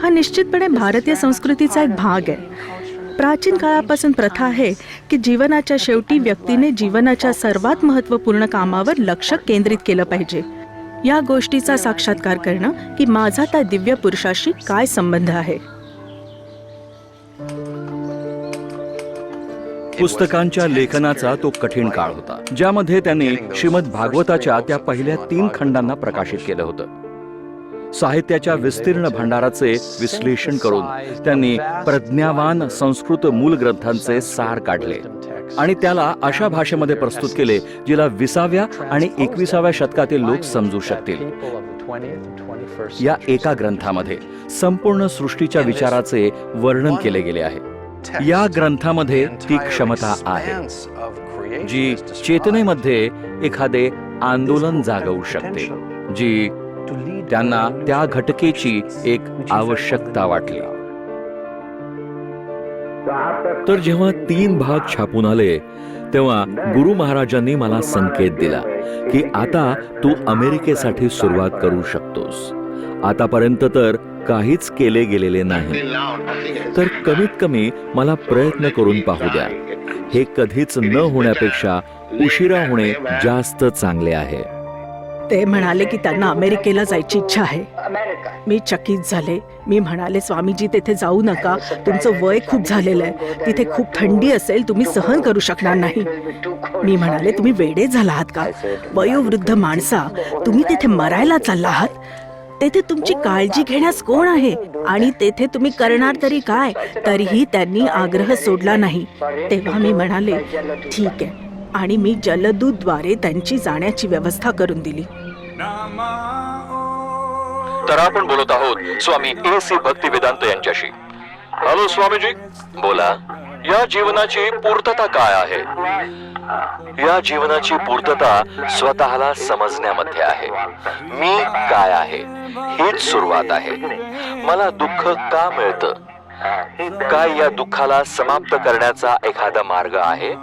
हा निश्चितपणे भारतीय संस्कृतीचा एक भाग आहे. प्राचीन काळापासून प्रथा आहे की जीवनाच्या शेवटी व्यक्तीने जीवनाच्या सर्वात महत्त्वपूर्ण कामावर लक्ष केंद्रित केलं पाहिजे. या गोष्टीचा साक्षात्कार करणं की माझा त्या दिव्य पुरुषाशी काय संबंध आहे. पुस्तकांच्या लेखनाचा तो कठीण काळ होता, ज्यामध्ये त्यांनी श्रीमद भागवताच्या त्या पहिल्या 3 खंडांना प्रकाशित केलं होतं. साहित्याच्या विस्तीर्ण भांडाराचे विश्लेषण करून त्यांनी प्रज्ञावान संस्कृत मूल ग्रंथांचे सार काढले आणि त्याला अशा भाषेमध्ये प्रस्तुत केले जिला 20व्या आणि 21व्या शतकातील लोक समजू शकतील. या एका ग्रंथामध्ये संपूर्ण सृष्टीच्या विचाराचे वर्णन केले गेले आहे. या ग्रंथामध्ये ती क्षमता आहे जी चेतनेमध्ये एखादे आंदोलन जागवू शकते, जी त्यांना त्या घटकेची एक आवश्यकता वाटली. तर जेव्हा 3 भाग छापून आले तेव्हा गुरु महाराजांनी मला संकेत दिला की आता तू अमेरिकेसाठी सुरुवात करू शकतोस. आतापर्यंत तर काहीच केले गेलेले नाही, तर कमीत कमी मला प्रयत्न करून पाहू द्या. हे कधीच न होण्यापेक्षा उशिरा होणे जास्त चांगले आहे. ते म्हणाले की त्यांना अमेरिकेला जायची इच्छा आहे. मी चकित झाले. मी म्हणाले, स्वामीजी तेथे जाऊ नका, तुमचं वय खूप झालेलं आहे, तिथे खूप थंडी असेल, तुम्ही सहन करू शकणार नाही. मी म्हणाले, तुम्ही वेडे झाला आहात का? वयोवृद्ध माणसा, तुम्ही तिथे मरायला चालला आहात? तेथे तुमची काळजी घेण्यास कोण आहे? आणि तेथे तुम्ही करणार तरी काय? तरीही त्यांनी आग्रह सोडला नाही. तेव्हा मी म्हणाले, ठीक आहे, आणि मी जलदूतद्वारे त्यांची जाण्याची व्यवस्था करून दिली. तर आपण बोलत आहोत स्वामी AC भक्तिवेदांत यांच्याशी. हॅलो स्वामीजी. बोला. या जीवनाची पूर्तता काय आहे? या जीवनाची पूर्तता स्वतःला समजण्यामध्ये आहे. मी काय आहे हीच सुरुवात आहे. मला दुःख का मिळतं? काय या दुःखाला समाप्त करण्याचा एखादा मार्ग आहे?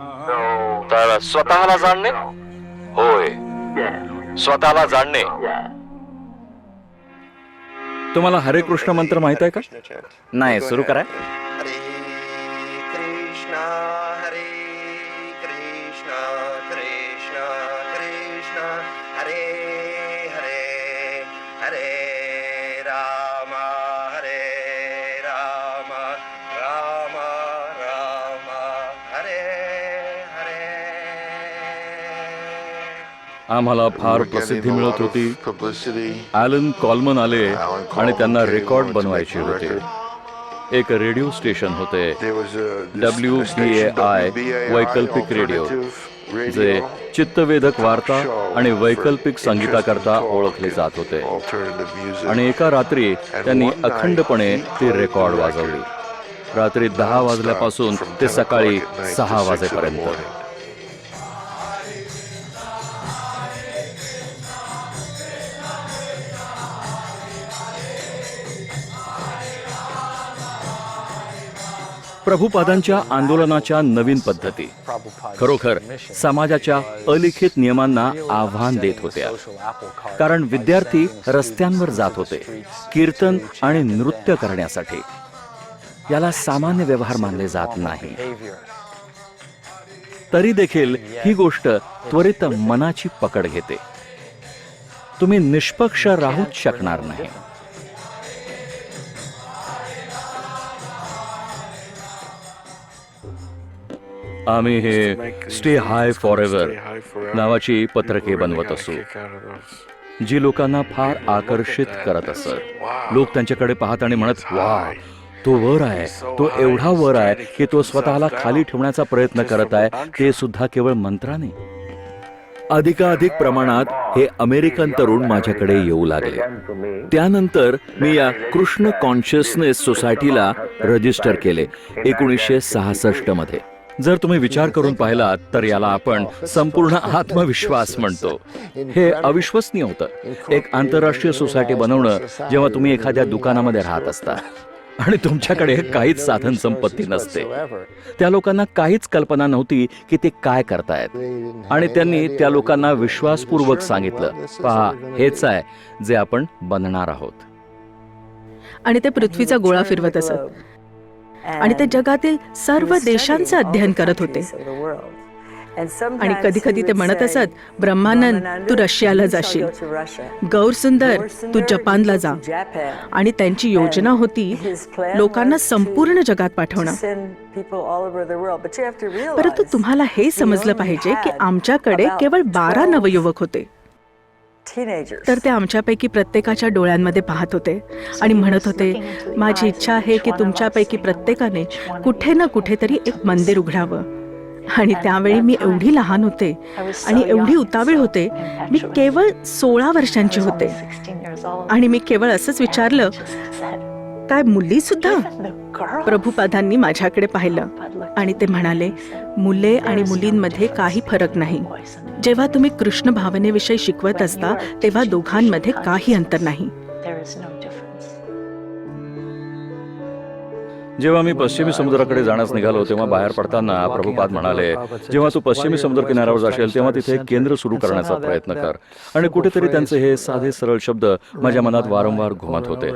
तर स्वतःला जाणणे. होय, स्वतःला जाणणे. तुम्हाला हरे कृष्ण मंत्र माहित आहे का? नाही, सुरू करा. हरे कृष्णा कृष्णा कृष्णा हरे हरे हरे राम राम राम हरे हरे. आम्हाला फार प्रसिद्धी मिळत होती. ॲलन कॉलमन आले आणि त्यांना रेकॉर्ड बनवायचे होते. एक रेडिओ स्टेशन होते, WBAI वैकल्पिक रेडिओ, जे चित्तवेधक वार्ता आणि वैकल्पिक संगीताकरता ओळखले जात होते. आणि एका रात्री त्यांनी अखंडपणे ती रेकॉर्ड वाजवली. रात्री 10 वाजल्यापासून ते सकाळी 6 वाजेपर्यंत. प्रभुपादांच्या आंदोलनाच्या नवीन पद्धती खरोखर समाजाच्या अलिखित नियमांना आव्हान देत होत्या. कारण विद्यार्थी रस्त्यांवर जात होते कीर्तन आणि नृत्य करण्यासाठी. याला सामान्य व्यवहार मानले जात नाही. तरी देखील ही गोष्ट त्वरित मनाची पकड घेते. तुम्ही निष्पक्ष राहूच शकणार नाही. आम्ही हे स्टे हाय फॉर एव्हर नावाची पत्रके बनवत असू, जी लोकांना फार आकर्षित करत असत. लोक त्यांच्याकडे पाहत आणि म्हणत, वा, तो वर आहे, तो एवढा वर आहे की तो स्वतःला खाली ठेवण्याचा प्रयत्न करत आहे, ते सुद्धा केवळ मंत्राने. अधिकाधिक प्रमाणात हे अमेरिकन तरुण माझ्याकडे येऊ लागले. त्यानंतर मी या कृष्ण कॉन्शियसनेस सोसायटीला रजिस्टर केले 1966 मध्ये. जर तुम्ही विचार करून पाहिलात तर याला आपण संपूर्ण आत्मविश्वास म्हणतो. हे अविश्वसनीय होतं, एक आंतरराष्ट्रीय सोसायटी बनवणं, जेव्हा तुम्ही एखाद्या दुकानामध्ये राहत असता आणि तुमच्याकडे काहीच साधन संपत्ती नसते. त्या लोकांना काहीच कल्पना नव्हती की ते काय करतायत. आणि त्यांनी त्या लोकांना विश्वासपूर्वक सांगितलं, पहा, हेच आहे जे आपण बनणार आहोत. आणि ते पृथ्वीचा गोळा फिरवत असत. आणि ते जगातील सर्व देशांचे अध्ययन करत होते. आणि कधी कधी ते म्हणत असत, ब्रह्मानंद, तू रशियाला जाशील, गौर सुंदर, तू जपानला जा. आणि त्यांची योजना होती लोकांना संपूर्ण जगात पाठवणं. परंतु तुम्हाला हे समजलं पाहिजे की आमच्याकडे केवळ 12 नवयुवक होते. तर ते आमच्यापैकी प्रत्येकाच्या डोळ्यांमध्ये पाहत होते आणि म्हणत होते, माझी इच्छा आहे की तुमच्यापैकी प्रत्येकाने कुठे ना कुठेतरी एक मंदिर उघडावं. आणि त्यावेळी मी एवढी लहान होते आणि एवढी उतावीळ होते. मी केवळ 16 वर्षांची होते. आणि मी केवळ असंच विचारलं, काय मुली सुद्धा? प्रभुपादांनी माझ्याकडे पाहिलं आणि ते म्हणाले, मुले आणि मुलींमध्ये काही फरक नाही. जेव्हा तुम्ही कृष्ण भावनेविषयी शिकवत असता तेव्हा दोघांमध्ये काही अंतर नाही. जेव्हा मी पश्चिमी समुद्राकडे जाण्यास निघालो तेव्हा बाहेर पडताना प्रभुपाद म्हणाले, जेव्हा तू पश्चिमी समुद्र किनाऱ्यावर जाशील तेव्हा तिथे एक केंद्र सुरू करण्याचा प्रयत्न कर. आणि कुठेतरी त्यांचे हे साधे सरळ शब्द माझ्या मनात वारंवार घुमत होते.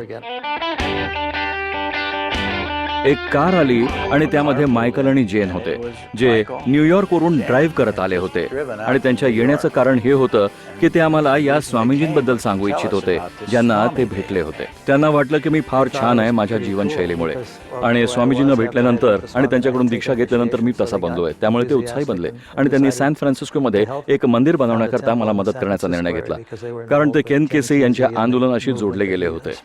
एक कार आली आणि त्यामध्ये मायकल आणि जेन होते, जे न्यूयॉर्कवरून ड्राईव्ह करत आले होते. आणि त्यांच्या येण्याचं कारण हे होतं की ते आम्हाला या स्वामीजींबद्दल सांगू इच्छित होते, ज्यांना ते भेटले होते. त्यांना वाटलं की मी फार छान आहे माझ्या जीवनशैलीमुळे, आणि स्वामीजींना भेटल्यानंतर आणि त्यांच्याकडून दीक्षा घेतल्यानंतर मी तसा बनलोय. त्यामुळे ते उत्साही बनले आणि त्यांनी सॅन फ्रान्सिस्कोमध्ये एक मंदिर बनवण्याकरता मला मदत करण्याचा निर्णय घेतला, कारण ते केन केसी यांच्या आंदोलनाशी जोडले गेले होते.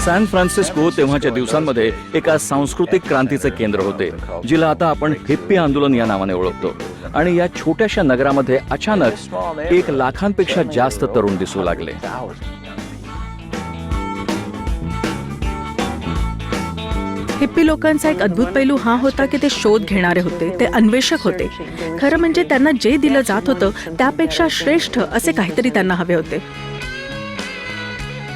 सॅन फ्रान्सिस्को तेव्हाच्या दिवसांमध्ये एका सांस्कृतिक क्रांतीचे केंद्र होते, जिला आता आपण हिप्पी आंदोलन या नावाने ओळखतो. आणि या छोट्याशा नगरामध्ये अचानक 1 लाखांपेक्षा जास्त तरुण दिसू लागले. हिप्पी लोकांचा एक अद्भुत पैलू हा होता की ते शोध घेणारे होते, ते अन्वेषक होते. खरं म्हणजे त्यांना जे दिलं जात होतं त्यापेक्षा श्रेष्ठ असे काहीतरी त्यांना हवे होते.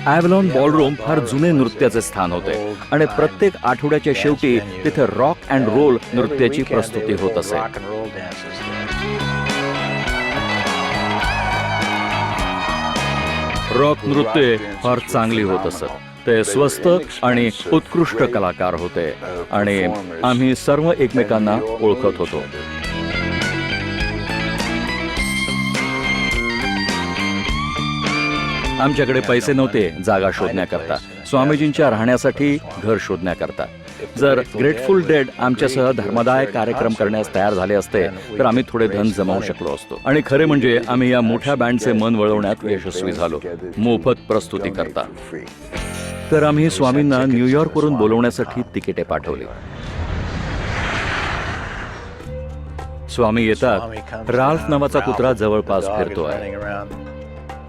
ॲव्हलॉन बॉलरूम फार जुने नृत्याचे स्थान होते आणि प्रत्येक आठवड्याच्या शेवटी तिथे रॉक अँड रोल नृत्याची प्रस्तुती होत असे. रॉक नृत्य फार चांगली होत असत. ते स्वस्त आणि उत्कृष्ट कलाकार होते आणि आम्ही सर्व एकमेकांना ओळखत होतो. आमच्याकडे पैसे नव्हते जागा शोधण्याकरता, स्वामीजींच्या राहण्यासाठी घर शोधण्याकरता. जर ग्रेटफुल डेड आमच्यासह धर्मदाय कार्यक्रम करण्यास तयार झाले असते तर आम्ही थोडे धन जमावू शकलो असतो. आणि खरे म्हणजे आम्ही या मोठ्या बँडचे मन वळवण्यात यशस्वी झालो, मोफत प्रस्तुती करता. तर आम्ही स्वामींना न्यूयॉर्कवरून बोलवण्यासाठी तिकिटे पाठवली. स्वामी येतात, राल्फ नावाचा कुत्रा जवळपास फिरतोय.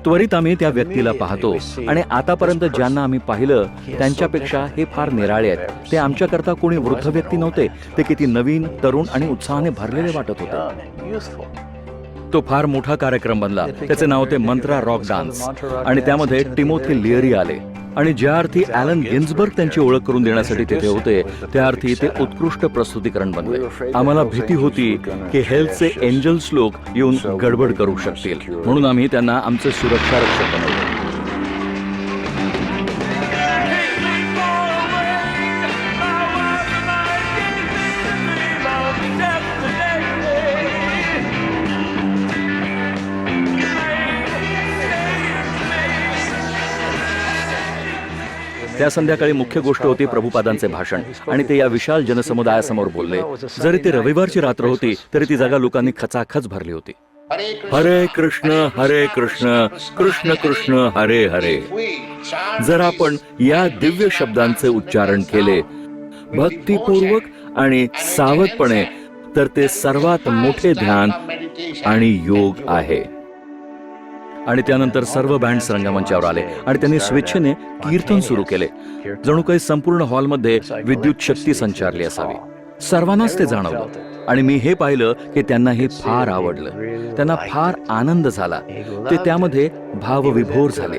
त्वरित आम्ही त्या व्यक्तीला पाहतो आणि आतापर्यंत ज्यांना आम्ही पाहिलं त्यांच्यापेक्षा हे फार निराळे आहेत. ते आमच्याकरता कोणी वृद्ध व्यक्ती नव्हते, ते किती नवीन, तरुण आणि उत्साहाने भरलेले वाटत होते. तो फार मोठा कार्यक्रम बनला. त्याचे नाव होते मंत्रा रॉक डान्स आणि त्यामध्ये टिमोथी लिअरी आले. आणि ज्या अर्थी ॲलन गिन्सबर्ग त्यांची ओळख करून देण्यासाठी तिथे होते त्या अर्थी ते उत्कृष्ट प्रस्तुतीकरण बनले. आम्हाला भीती होती की हेल्थचे एंजल्स लोक येऊन गडबड करू शकतील, म्हणून आम्ही त्यांना आमचे सुरक्षा रक्षक बनवले. त्या संध्याकाळी मुख्य गोष्ट होती प्रभुपादांचे भाषण आणि ते या विशाल जनसमुदायासमोर बोलले. जरी ती रविवारची रात्र होती तरी ती जागा लोकांनी खचाखच भरली होती. हरे कृष्ण कृष्ण कृष्ण हरे हरे. जर आपण या दिव्य शब्दांचे उच्चारण केले भक्तिपूर्वक आणि सावधपणे तर ते सर्वात मोठे ध्यान आणि योग आहे. आणि त्यानंतर सर्व बँड्स रंगमंचावर आले आणि त्यांनी स्वेच्छेने कीर्तन सुरू केले. जणू काही संपूर्ण हॉलमध्ये विद्युत शक्ती संचारली असावी. सर्वांनाच ते जाणवलं आणि मी हे पाहिलं की त्यांना हे फार आवडलं. त्यांना फार आनंद झाला. ते त्यामध्ये भावविभोर झाले.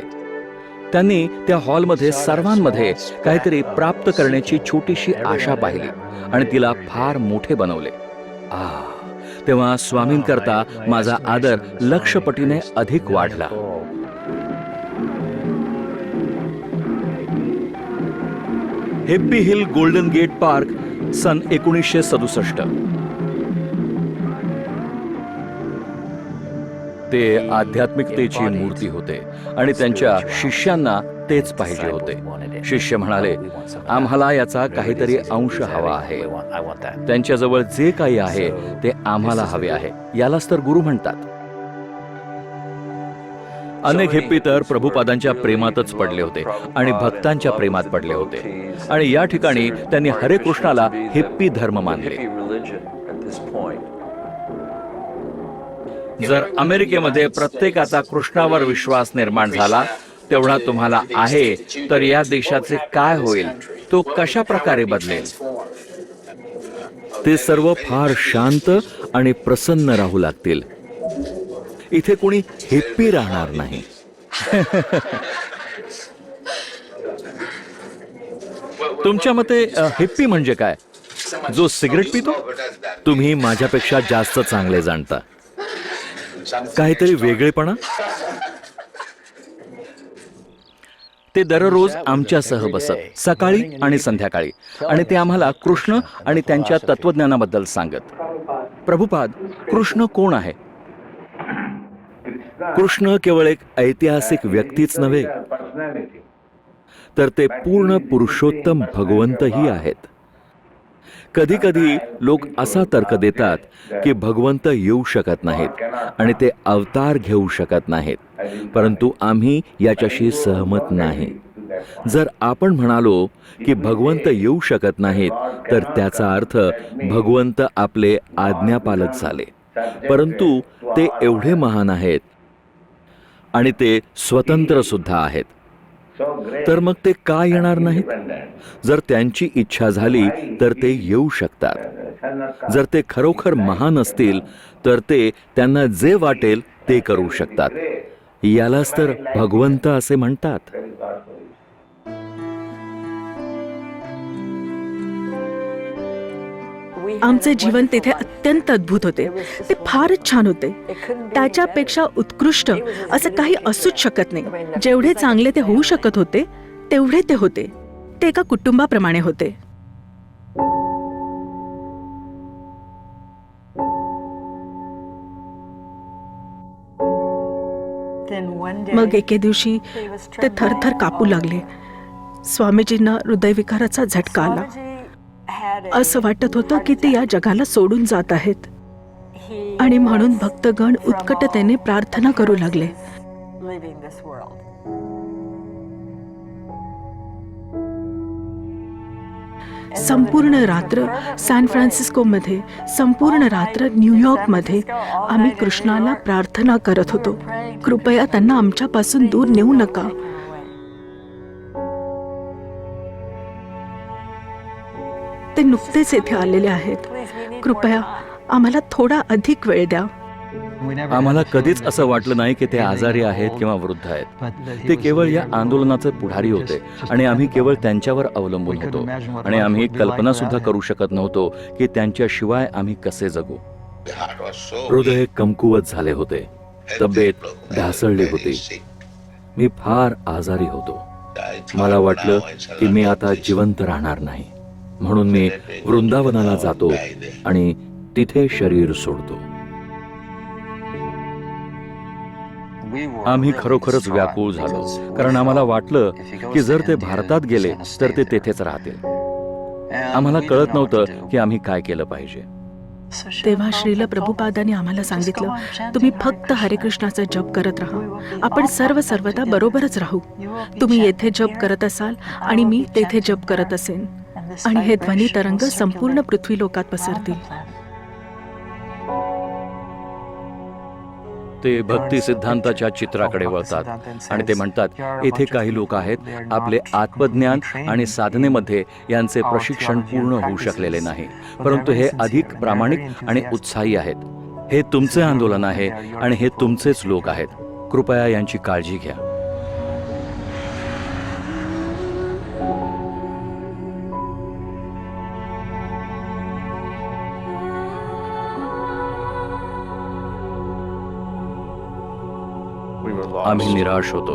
त्यांनी त्या हॉलमध्ये सर्वांमध्ये काहीतरी प्राप्त करण्याची छोटीशी आशा पाहिली आणि तिला फार मोठे बनवले. तेव्हा स्वामींकरता माझा आदर लक्षपटीने अधिक वाढला. Hippie hill golden gate park सन 1967. ते आध्यात्मिकतेची मूर्ती होते आणि त्यांच्या शिष्यांना तेच पाहिजे होते. शिष्य म्हणाले, आम्हाला याचा काहीतरी अंश हवा आहे. त्यांच्याजवळ जे काही आहे ते आम्हाला हवे आहे. यालाच तर गुरु म्हणतात. अनेक हिप्पी तर प्रभुपादांच्या प्रेमातच पडले होते आणि भक्तांच्या प्रेमात पडले होते आणि या ठिकाणी त्यांनी हरे कृष्णाला हिप्पी धर्म मानले. जर अमेरिकेमध्ये प्रत्येकाचा कृष्णावर विश्वास निर्माण झाला तेवढा तुम्हाला आहे तर या देशाचे काय होईल, तो कशा प्रकारे बदलेल. ते सर्व फार शांत आणि प्रसन्न राहू लागतील. इथे कोणी हिप्पी राहणार नाही. तुमच्या मते हिप्पी म्हणजे काय? जो सिगरेट पितो? तुम्ही माझ्यापेक्षा जास्त चांगले जाणता. काहीतरी वेगळेपणा. ते दररोज आमच्यासह बसत, सकाळी आणि संध्याकाळी, आणि ते आम्हाला कृष्ण आणि त्यांच्या तत्वज्ञानाबद्दल सांगत. प्रभुपाद, कृष्ण कोण आहे? कृष्ण केवळ एक ऐतिहासिक व्यक्तीच नव्हे, तर ते पूर्ण पुरुषोत्तम भगवंतही आहेत. कधी कधी लोक असा तर्क देतात की भगवंत येऊ शकत नाहीत आणि ते अवतार घेऊ शकत नाहीत, परंतु आम्ही याच्याशी सहमत नाही. जर आपण म्हणालो की भगवंत येऊ शकत नाहीत, तर त्याचा अर्थ भगवंत आपले आज्ञापालक झाले. परंतु ते एवढे महान आहेत आणि ते स्वतंत्र सुद्धा आहेत, तर मग ते का येणार नाहीत? जर त्यांची इच्छा झाली तर ते येऊ शकतात. जर ते खरोखर महान असतील तर ते त्यांना जे वाटेल ते करू शकतात. यालाच तर भगवंत असे म्हणतात. आमचे जीवन तेथे अत्यंत अद्भुत होते. ते फारच छान होते. त्याच्यापेक्षा उत्कृष्ट असं काही असूच शकत नाही. जेवढे चांगले ते होऊ शकत होते तेवढे ते होते. ते एका कुटुंबाप्रमाणे होते. मग एके दिवशी ते थरथर कापू लागले. स्वामीजींना हृदयविकाराचा झटका आला. असं वाटत होतं की ते या जगाला सोडून जात आहेत, आणि म्हणून भक्तगण उत्कटतेने प्रार्थना करू लागले. संपूर्ण रात्र सॅन फ्रान्सिस्कोमध्ये, संपूर्ण रात्र न्यूयॉर्कमध्ये आम्ही कृष्णाला प्रार्थना करत होतो, कृपया त्यांना आमच्यापासून दूर नेऊ नका. ते नुकतेच येथे आलेले आहेत. कृपया आम्हाला थोडा अधिक वेळ द्या. आम्हाला कधीच असं वाटलं नाही की ते आजारी आहेत किंवा वृद्ध आहेत. ते केवळ या आंदोलनाचे पुढारी होते आणि आम्ही केवळ त्यांच्यावर अवलंबून होतो, आणि आम्ही कल्पना सुद्धा करू शकत नव्हतो की त्यांच्याशिवाय आम्ही कसे जगू. हृदय कमकुवत झाले होते, तब्येत ढासळली होती. मी फार आजारी होतो. मला वाटलं की मी आता जिवंत राहणार नाही, म्हणून मी वृंदावनाला जातो आणि तिथे शरीर सोडतो. आम्ही खरोखरच व्याकुळ झालो, कारण आम्हाला वाटलं की जर ते भारतात गेले तर ते तेथेच राहतील. आम्हाला कळत नव्हतं की आम्ही काय केलं पाहिजे. तेव्हा श्रील प्रभुपादांनी आम्हाला सांगितलं, तुम्ही फक्त हरे कृष्णाचा जप करत राहा. आपण सर्वदा बरोबरच राहू. तुम्ही येथे जप करत असाल आणि मी तेथे जप करत असेन, आणि हे ध्वनी तरंग संपूर्ण पृथ्वी लोकात पसरतील. ते भक्ती सिद्धांताच्या चित्राकडे वळतात आणि ते म्हणतात, येथे काही लोक आहेत, आपले आत्मज्ञान आणि साधनेमध्ये यांचे प्रशिक्षण पूर्ण होऊ शकलेले नाही, परंतु हे अधिक प्रामाणिक आणि उत्साही आहेत. हे तुमचे आंदोलन आहे आणि हे तुमचेच लोक आहेत. कृपया यांची काळजी घ्या. आम्ही निराश होतो.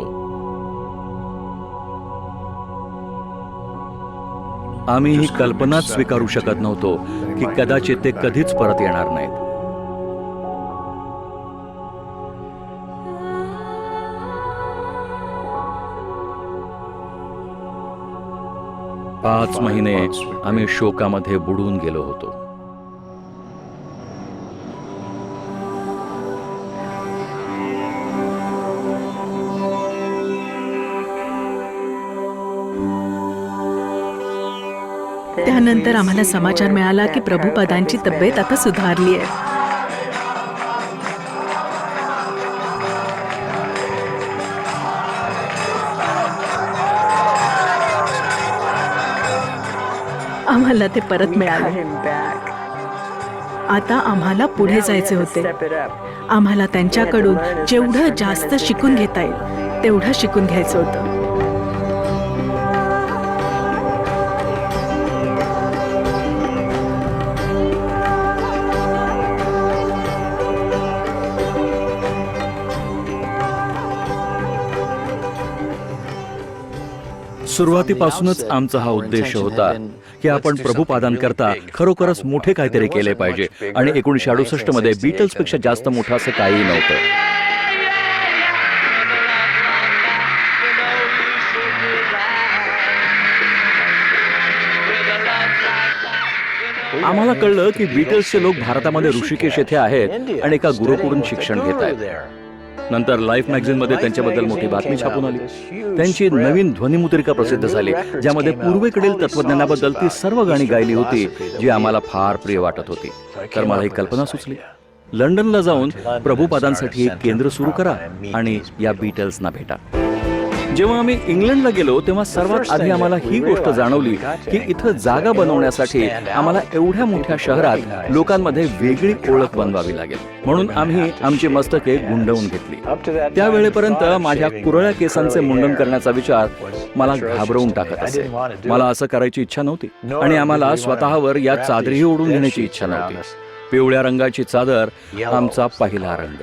आम्ही ही कल्पनाच स्वीकारू शकत नव्हतो की कदाचित ते कधीच परत येणार नाहीत. 5 महिने आम्ही शोकामध्ये बुडून गेलो होतो. त्यानंतर आम्हाला समाचार मिळाला की प्रभुपादांची तब्येत आता सुधारली आहे. आम्हाला ते परत मिळाले. आता आम्हाला पुढे जायचे होते. आम्हाला त्यांच्याकडून जेवढं जास्त शिकून घेता येईल तेवढं शिकून घ्यायचं होतं. सुरुवातीपासूनच आमचा हा उद्देश होता की आपण प्रभुपादांकरता खरोखरच मोठे काहीतरी केले पाहिजे. आणि 1968 मध्ये बीटल्सपेक्षा जास्त मोठं असं काहीही नव्हतं. आम्हाला कळलं की बीटल्सचे लोक भारतामध्ये ऋषिकेश येथे आहेत आणि एका गुरुकडून शिक्षण घेत आहेत. नंतर लाईफ मॅगझिनमध्ये त्यांच्याबद्दल मोठी बातमी छापून आली. त्यांची नवीन ध्वनिमुद्रिका प्रसिद्ध झाली, ज्यामध्ये पूर्वेकडील तत्वज्ञानाबद्दल ती सर्व गाणी गायली होती जी आम्हाला फार प्रिय वाटत होती. तर मला ही कल्पना सुचली, लंडनला जाऊन प्रभुपादांसाठी एक केंद्र सुरू करा आणि या बीटल्सना भेटा. जेव्हा आम्ही इंग्लंडला गेलो तेव्हा सर्वात आधी आम्हाला ही गोष्ट जाणवली की इथं जागा बनवण्यासाठी आम्हाला एवढ्या मोठ्या शहरात लोकांमध्ये वेगळी ओळख बनवावी लागेल. म्हणून आम्ही आमची मस्तके गुंडवून घेतली. त्यावेळेपर्यंत माझ्या कुरळ्या केसांचे मुंडन करण्याचा विचार मला घाबरवून टाकत असे. मला असं करायची इच्छा नव्हती आणि आम्हाला स्वतःवर या चादरीही ओढून घेण्याची इच्छा नव्हती. पिवळ्या रंगाची चादर आमचा पहिला रंग.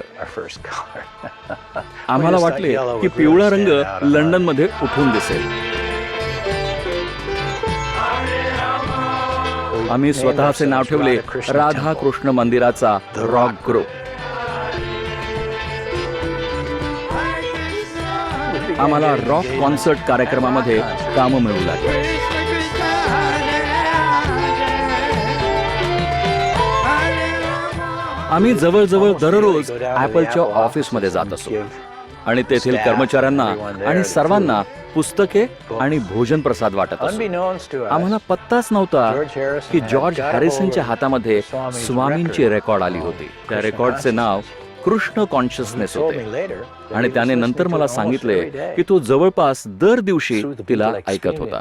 आम्हाला वाटले की पिवळा रंग लंडनमध्ये उठून दिसेल. आम्ही स्वतःचे नाव ठेवले राधा कृष्ण मंदिराचा रॉक ग्रुप. आम्हाला रॉक कॉन्सर्ट कार्यक्रमामध्ये काम मिळू लागले. आम्ही जवळजवळ दररोज ॲपलच्या ऑफिसमध्ये जात असो आणि तेथील कर्मचाऱ्यांना आणि सर्वांना पुस्तके आणि भोजन प्रसाद वाटत असो. आम्हाला पत्ताच नव्हता की जॉर्ज हॅरिसनच्या हातामध्ये स्वामींची रेकॉर्ड आली होती. त्या रेकॉर्डचे नाव कृष्ण कॉन्शियसनेस होते आणि त्याने नंतर मला सांगितले की तो जवळपास दर दिवशी तिला ऐकत होता.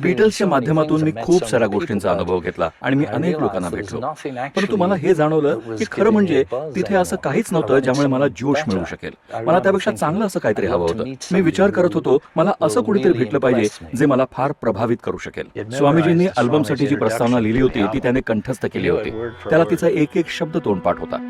बीटल्सच्या माध्यमातून मी खूप साऱ्या गोष्टींचा अनुभव घेतला आणि मी अनेक लोकांना भेटलो. परंतु मला हे जाणवलं की खरं म्हणजे तिथे असं काहीच नव्हतं ज्यामुळे मला जोश मिळू शकेल. मला त्यापेक्षा चांगलं असं काहीतरी हवं होतं. मी विचार करत होतो मला असं कुठेतरी भेटलं पाहिजे जे मला फार प्रभावित करू शकेल. स्वामीजींनी अल्बमसाठी जी प्रस्तावना लिहिली होती ती त्याने कंठस्थ केली होती. त्याला तिचा एक एक शब्द तोंडपाठ होता.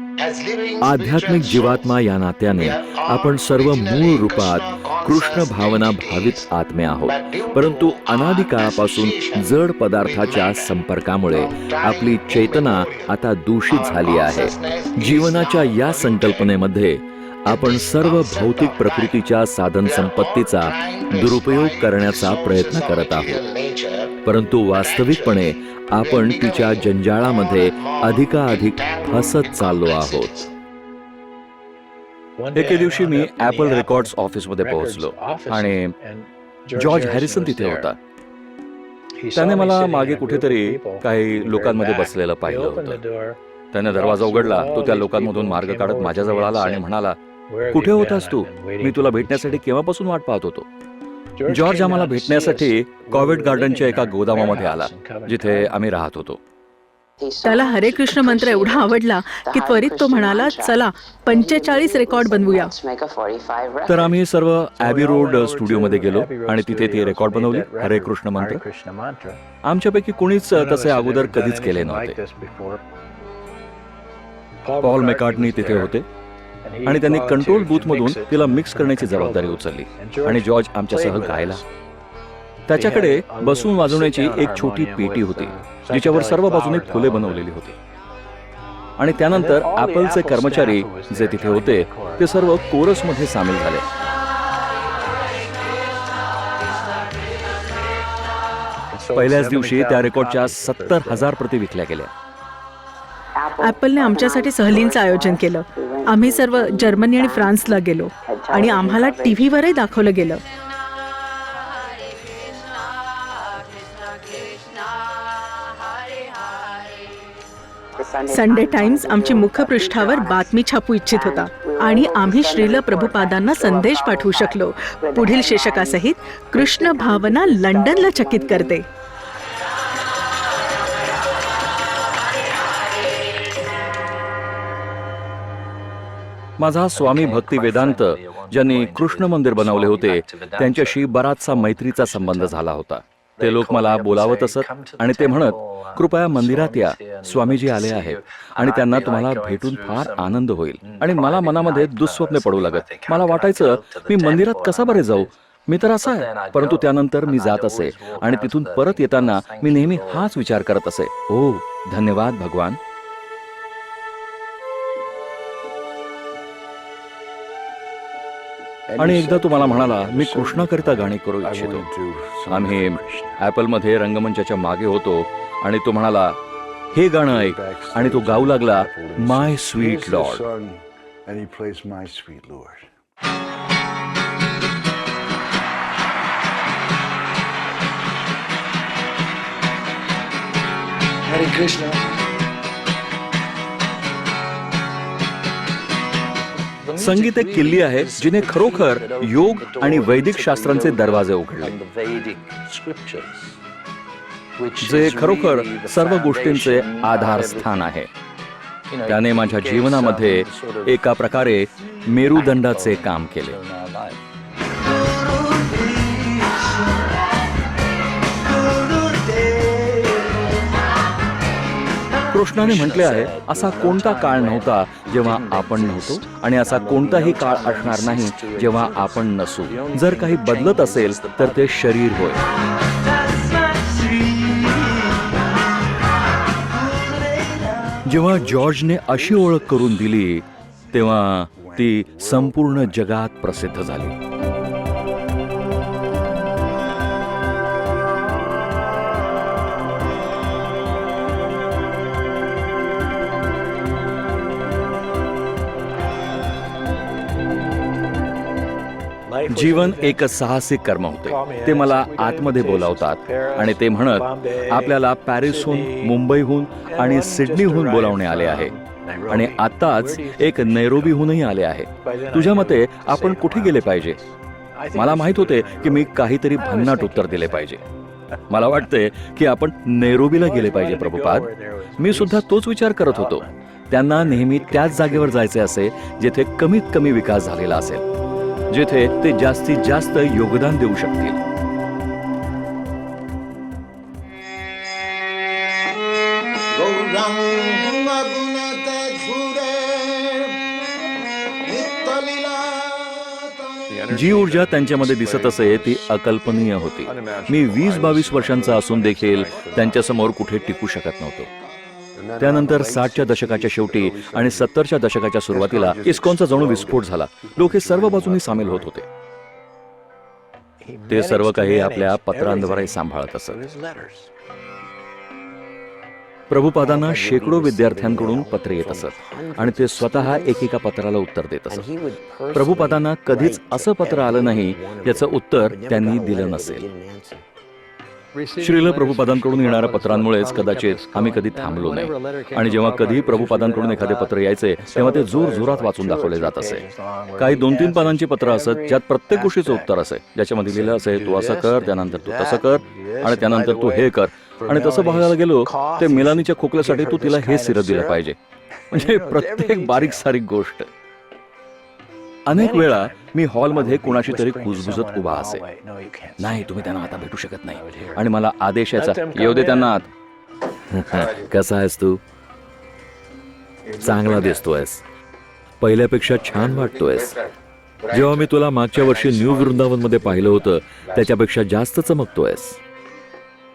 आध्यात्मिक जीवात्मा या नात्याने आपण सर्व मूळ रूपात कृष्ण भावना भावित आत्मे आहोत, परंतु अनादी काळापासून जड पदार्थाच्या संपर्कामुळे आपली चेतना आता दूषित झाली आहे. जीवनाच्या या संकल्पनेमध्ये आपण सर्व भौतिक प्रकृतीच्या साधन संपत्तीचा दुरुपयोग करण्याचा प्रयत्न करत आहोत, परंतु वास्तविकपणे आपण तिच्या जंजाळामध्ये अधिकाधिक फसत चाललो आहोत. एके दिवशी मी ॲपल रेकॉर्ड्स ऑफिसमध्ये पोहोचलो आणि जॉर्ज हॅरिसन तिथे होता. त्याने मला मागे कुठेतरी काही लोकांमध्ये बसलेलं पाहिलं होतं. त्याने दरवाजा उघडला. तो त्या लोकांमधून मार्ग काढत माझ्याजवळ आला आणि म्हणाला, कुठे होतास तू? मी तुला भेटण्यासाठी केव्हापासून वाट पाहत होतो. जॉर्ज आम्हाला भेटण्यासाठी कॉवेट गार्डनच्या एका गोदामामध्ये आला जिथे आम्ही राहत होतो. त्याला हरे कृष्ण मंत्र एवढा आवडला की त्वरित तो म्हणाला, चला 45 रेकॉर्ड बनवूया. तर आम्ही सर्व ॲबी रोड स्टुडिओमध्ये गेलो आणि तिथे ती रेकॉर्ड बनवली, हरे कृष्ण मंत्र. आमच्यापैकी कुणीच तसे अगोदर कधीच केले नव्हते. पॉल मॅककार्टनी तिथे होते आणि त्यांनी कंट्रोल बूथमधून तिला मिक्स करण्याची जबाबदारी उचलली आणि जॉर्ज आमच्यासह गायला. त्याच्याकडे बसून वाजवण्याची एक छोटी पेटी होती जिच्यावर सर्व बाजूने फुले बनवलेली होती. आणि त्यानंतर ॲपलचे कर्मचारी जे तिथे होते ते सर्व कोरसमध्ये सामील झाले. पहिल्याच दिवशी त्या रेकॉर्डच्या 70,000 प्रती विकल्या गेल्या. ॲपलने आमच्यासाठी सहलींचं आयोजन केलं. आम्ही सर्व जर्मनी आणि फ्रान्सला गेलो आणि आम्हाला टीव्हीवरही दाखवलं गेलं. संडे टाइम्स आमची मुखपृष्ठावर बातमी छापू इच्छित होता आणि आम्ही श्रील प्रभुपादांना संदेश पाठवू शकलो. पुढील शीर्षकासहित कृष्ण भावना लंडनला चकित करते. माझा स्वामी भक्ती वेदांत ज्यांनी कृष्ण मंदिर बनवले होते त्यांच्याशी बराचसा मैत्रीचा संबंध झाला होता. ते लोक मला बोलावत असत आणि ते म्हणत, कृपया मंदिरात या, स्वामीजी आले आहेत आणि त्यांना तुम्हाला भेटून फार आनंद होईल. आणि मला मनामध्ये दुःस्वप्ने पडू लागत. मला वाटायचं मी मंदिरात कसा बरे जाऊ. मी तर असा आहे, परंतु त्यानंतर मी जात असे आणि तिथून परत येताना मी नेहमी हाच विचार करत असे, ओ धन्यवाद भगवान. आणि एकदा तो मला म्हणाला, मी कृष्णाकरिता गाणी करू इच्छितो. आम्ही ॲपलमध्ये रंगमंचाच्या मागे होतो आणि तो म्हणाला, हे गाणं ऐक, आणि तो गाऊ लागला, my sweet lord. And he plays My Sweet Lord. Hare Krishna. संगीत एक किल्ली आहे जिने खरोखर योग आणि वैदिक शास्त्रांचे दरवाजे उघडले, जे खरोखर सर्व गोष्टींचे आधारस्थान आहे. त्याने माझ्या जीवनामध्ये एका प्रकारे मेरुदंडाचे काम केले. कृष्णाने म्हटले आहे, असा कोणता काळ नव्हता जेव्हा आपण नव्हतो, आणि असा कोणताही काळ असणार नाही जेव्हा आपण नसू. जर काही बदलत असेल तर ते शरीर होय. जेव्हा जॉर्जने अशी ओळख करून दिली तेव्हा ती संपूर्ण जगात प्रसिद्ध झाली. जीवन एक साहसिक कर्म होते. ते मला आतमध्ये बोलावतात आणि ते म्हणत, आपल्याला पॅरिसहून, मुंबईहून आणि सिडनीहून बोलावणे आले आहे, आणि आताच एक नैरोबीहूनही आले आहे. तुझ्या मते आपण कुठे गेले पाहिजे? मला माहित होते की मी काहीतरी भन्नाट उत्तर दिले पाहिजे. मला वाटते की आपण नैरोबीला गेले पाहिजे प्रभुपाद. मी सुद्धा तोच विचार करत होतो. त्यांना नेहमी त्याच जागेवर जायचे असे जेथे कमीत कमी विकास झालेला असेल, जिथे ते जास्तीत जास्त योगदान देऊ शकतील. जी ऊर्जा त्यांच्यामध्ये दिसत असे ती अकल्पनीय होती. मी 20-22 वर्षांचा असून देखील त्यांच्यासमोर कुठे टिकू शकत नव्हतो. त्यानंतर 60च्या दशकाच्या शेवटी आणि 70च्या दशकाच्या सुरुवातीला इस्कॉनचा जणू विस्फोट झाला. लोक हे सर्व बाजूनी सामील होत होते. ते सर्व काही आपल्या पत्रांद्वारे सांभाळत असत. प्रभुपादांना शेकडो विद्यार्थ्यांकडून पत्रे येत असत आणि ते स्वतः एकेका पत्राला उत्तर देत असत. प्रभुपादांना कधीच असं पत्र आलं नाही ज्याचं उत्तर त्यांनी दिलं नसेल. श्रील प्रभुपादांकडून येणाऱ्या पत्रांमुळेच कदाचित आम्ही कधी थांबलो नाही. आणि जेव्हा कधी प्रभुपादांकडून एखादे पत्र यायचे तेव्हा ते जोर जोरात वाचून दाखवले जात असे. काही 2-3 पानांची पत्र असत ज्यात प्रत्येक गोष्टीचं उत्तर असे, ज्याच्यामध्ये लिहिलं असे, तू असं कर, त्यानंतर तू तसं कर, आणि त्यानंतर तू हे कर. आणि तसं बघायला गेलो ते मिलानीच्या खोकल्यासाठी तू तिला हे सिरप दिलं पाहिजे. म्हणजे प्रत्येक बारीक सारीक गोष्ट. अनेक वेळा मी हॉलमध्ये कुणाशी तरी कुजबुजत उभा असे. नाही, तुम्ही त्यांना आता भेटू शकत नाही. आणि मला आदेश यायचा, येऊ दे त्यांना आत. कसा आहेस तू? चांगला दिसतोयस, पहिल्यापेक्षा छान वाटतोयस. जेव्हा मी तुला मागच्या वर्षी न्यू वृंदावन मध्ये पाहिलं होतं त्याच्यापेक्षा जास्त चमकतोयस.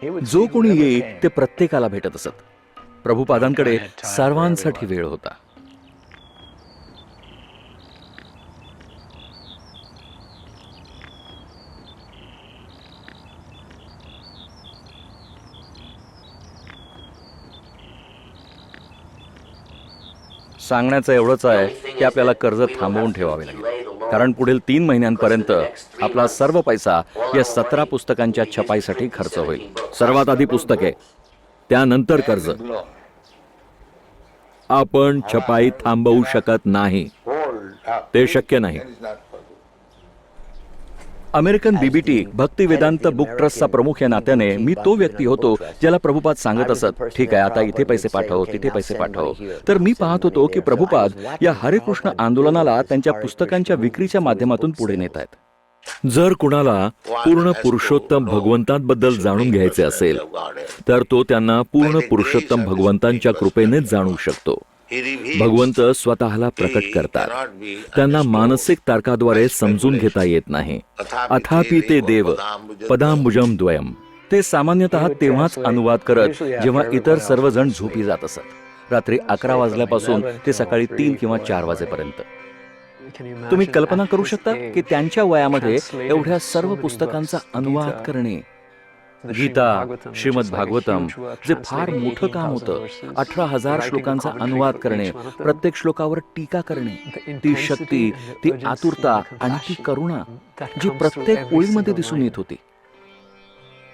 जो कोणी येई ते प्रत्येकाला भेटत असत. प्रभुपादांकडे सर्वांसाठी वेळ होता. सांगण्याचं एवढंच आहे की आपल्याला कर्ज थांबवून ठेवावे लागेल, कारण पुढील 3 महिन्यांपर्यंत आपला सर्व पैसा या 17 पुस्तकांच्या छपाईसाठी खर्च होईल. सर्वात आधी पुस्तके, त्यानंतर कर्ज. आपण छपाई थांबवू शकत नाही, ते शक्य नाही. अमेरिकन बीबीटी भक्ती वेदांत बुक ट्रस्टचा प्रमुख या नात्याने मी तो व्यक्ती होतो ज्याला प्रभुपाद सांगत असत, ठीक आहे आता इथे पैसे पाठव, तिथे पैसे पाठव. तर मी पाहत होतो की प्रभुपाद या हरे कृष्ण आंदोलनाला त्यांच्या पुस्तकांच्या विक्रीच्या माध्यमातून पुढे नेत आहेत. जर कुणाला पूर्ण पुरुषोत्तम भगवंतांबद्दल जाणून घ्यायचे असेल तर तो त्यांना पूर्ण पुरुषोत्तम भगवंतांच्या कृपेनेच जाणू शकतो. भगवंत स्वतःला प्रकट करतात. त्यांना मानसिक तर्काद्वारे समजून घेता येत नाही. अथापि ते देव पदांबुजम द्वयम. ते सामान्यतः तेव्हाच अनुवाद करत जेव्हा इतर सर्वजण झोपी जात असत. रात्री 11 वाजल्यापासून ते सकाळी 3 किंवा 4 वाजेपर्यंत. तुम्ही कल्पना करू शकता की त्यांच्या वयामध्ये एवढ्या सर्व पुस्तकांचा अनुवाद करणे. गीता, श्रीमद भागवतम, जे फार मोठं काम होतं, 18,000 श्लोकांचा अनुवाद करणे, प्रत्येक श्लोकावर टीका करणे, ती शक्ती, ती आतुरता आणि ती करुणा जी प्रत्येक ओळीमध्ये दिसून येत होती.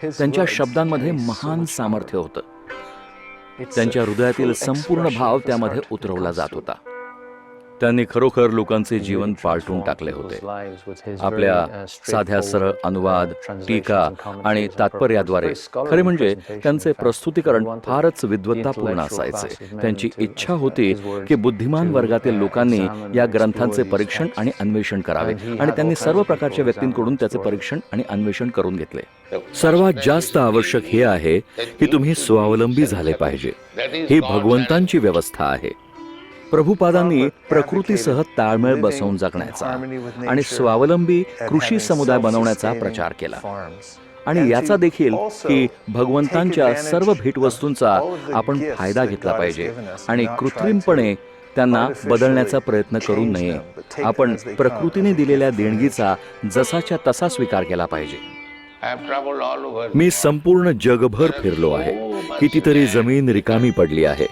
त्यांच्या शब्दांमध्ये महान सामर्थ्य होतं. त्यांच्या हृदयातील संपूर्ण भाव त्यामध्ये उतरवला जात होता. त्यांनी खरोखर लोकांचे जीवन पालटून टाकले होते. आपल्या साध्या सरळ अनुवाद, टीका आणि तात्पर्याद्वारे. खरे म्हणजे त्यांचे प्रस्तुतीकरण फारच विद्वत्तापूर्ण असायचे. त्यांची इच्छा होती की बुद्धिमान वर्गातील लोकांनी या ग्रंथांचे परीक्षण आणि अन्वेषण करावे, आणि त्यांनी सर्व प्रकारच्या व्यक्तींकडून त्याचे परीक्षण आणि अन्वेषण करून घेतले. सर्वात जास्त आवश्यक हे आहे की तुम्ही स्वावलंबी झाले पाहिजे. ही भगवंतांची व्यवस्था आहे. प्रभुपादांनी प्रकृतीसह ताळमेळ बसवून जगण्याचा आणि स्वावलंबी कृषी समुदाय बनवण्याचा प्रचार केला. आणि याचा देखील की भगवंतांच्या सर्व भेटवस्तूंचा आपण फायदा घेतला पाहिजे आणि कृत्रिमपणे त्यांना बदलण्याचा प्रयत्न करू नये. आपण प्रकृतीने दिलेल्या देणगीचा जसाच्या तसा स्वीकार केला पाहिजे. मी संपूर्ण जगभर फिरलो आहे. कितीतरी जमीन रिकामी पडली आहे,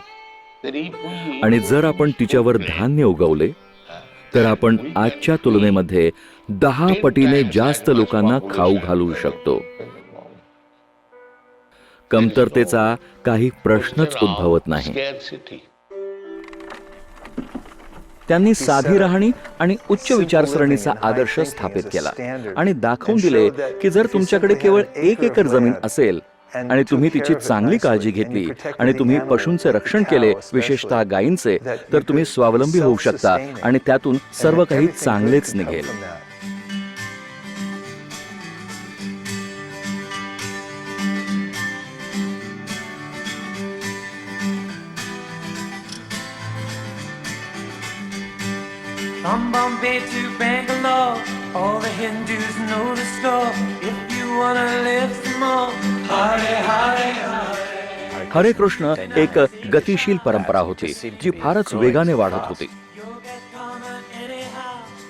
आणि जर आपण तिच्यावर धान्य उगवले तर आपण आजच्या तुलनेमध्ये 10 पटीने जास्त लोकांना खाऊ घालू शकतो. कमतरतेचा काही प्रश्नच उद्भवत नाही. त्यांनी साधी राहणी आणि उच्च विचारसरणीचा आदर्श स्थापित केला आणि दाखवून दिले की जर तुमच्याकडे केवळ 1 एकर जमीन असेल आणि तुम्ही तिची चांगली काळजी घेतली आणि तुम्ही पशूंचे रक्षण केले, विशेषतः गायींचे, तर तुम्ही स्वावलंबी होऊ शकता आणि त्यातून सर्व काही चांगलेच निघेल. From Bombay to Bangalore, all the Hindus know the score. If you wanna live some more, Hare Hare Hare. हरे कृष्ण एक गतिशील परंपरा होती जी फारच वेगाने वाढत होती.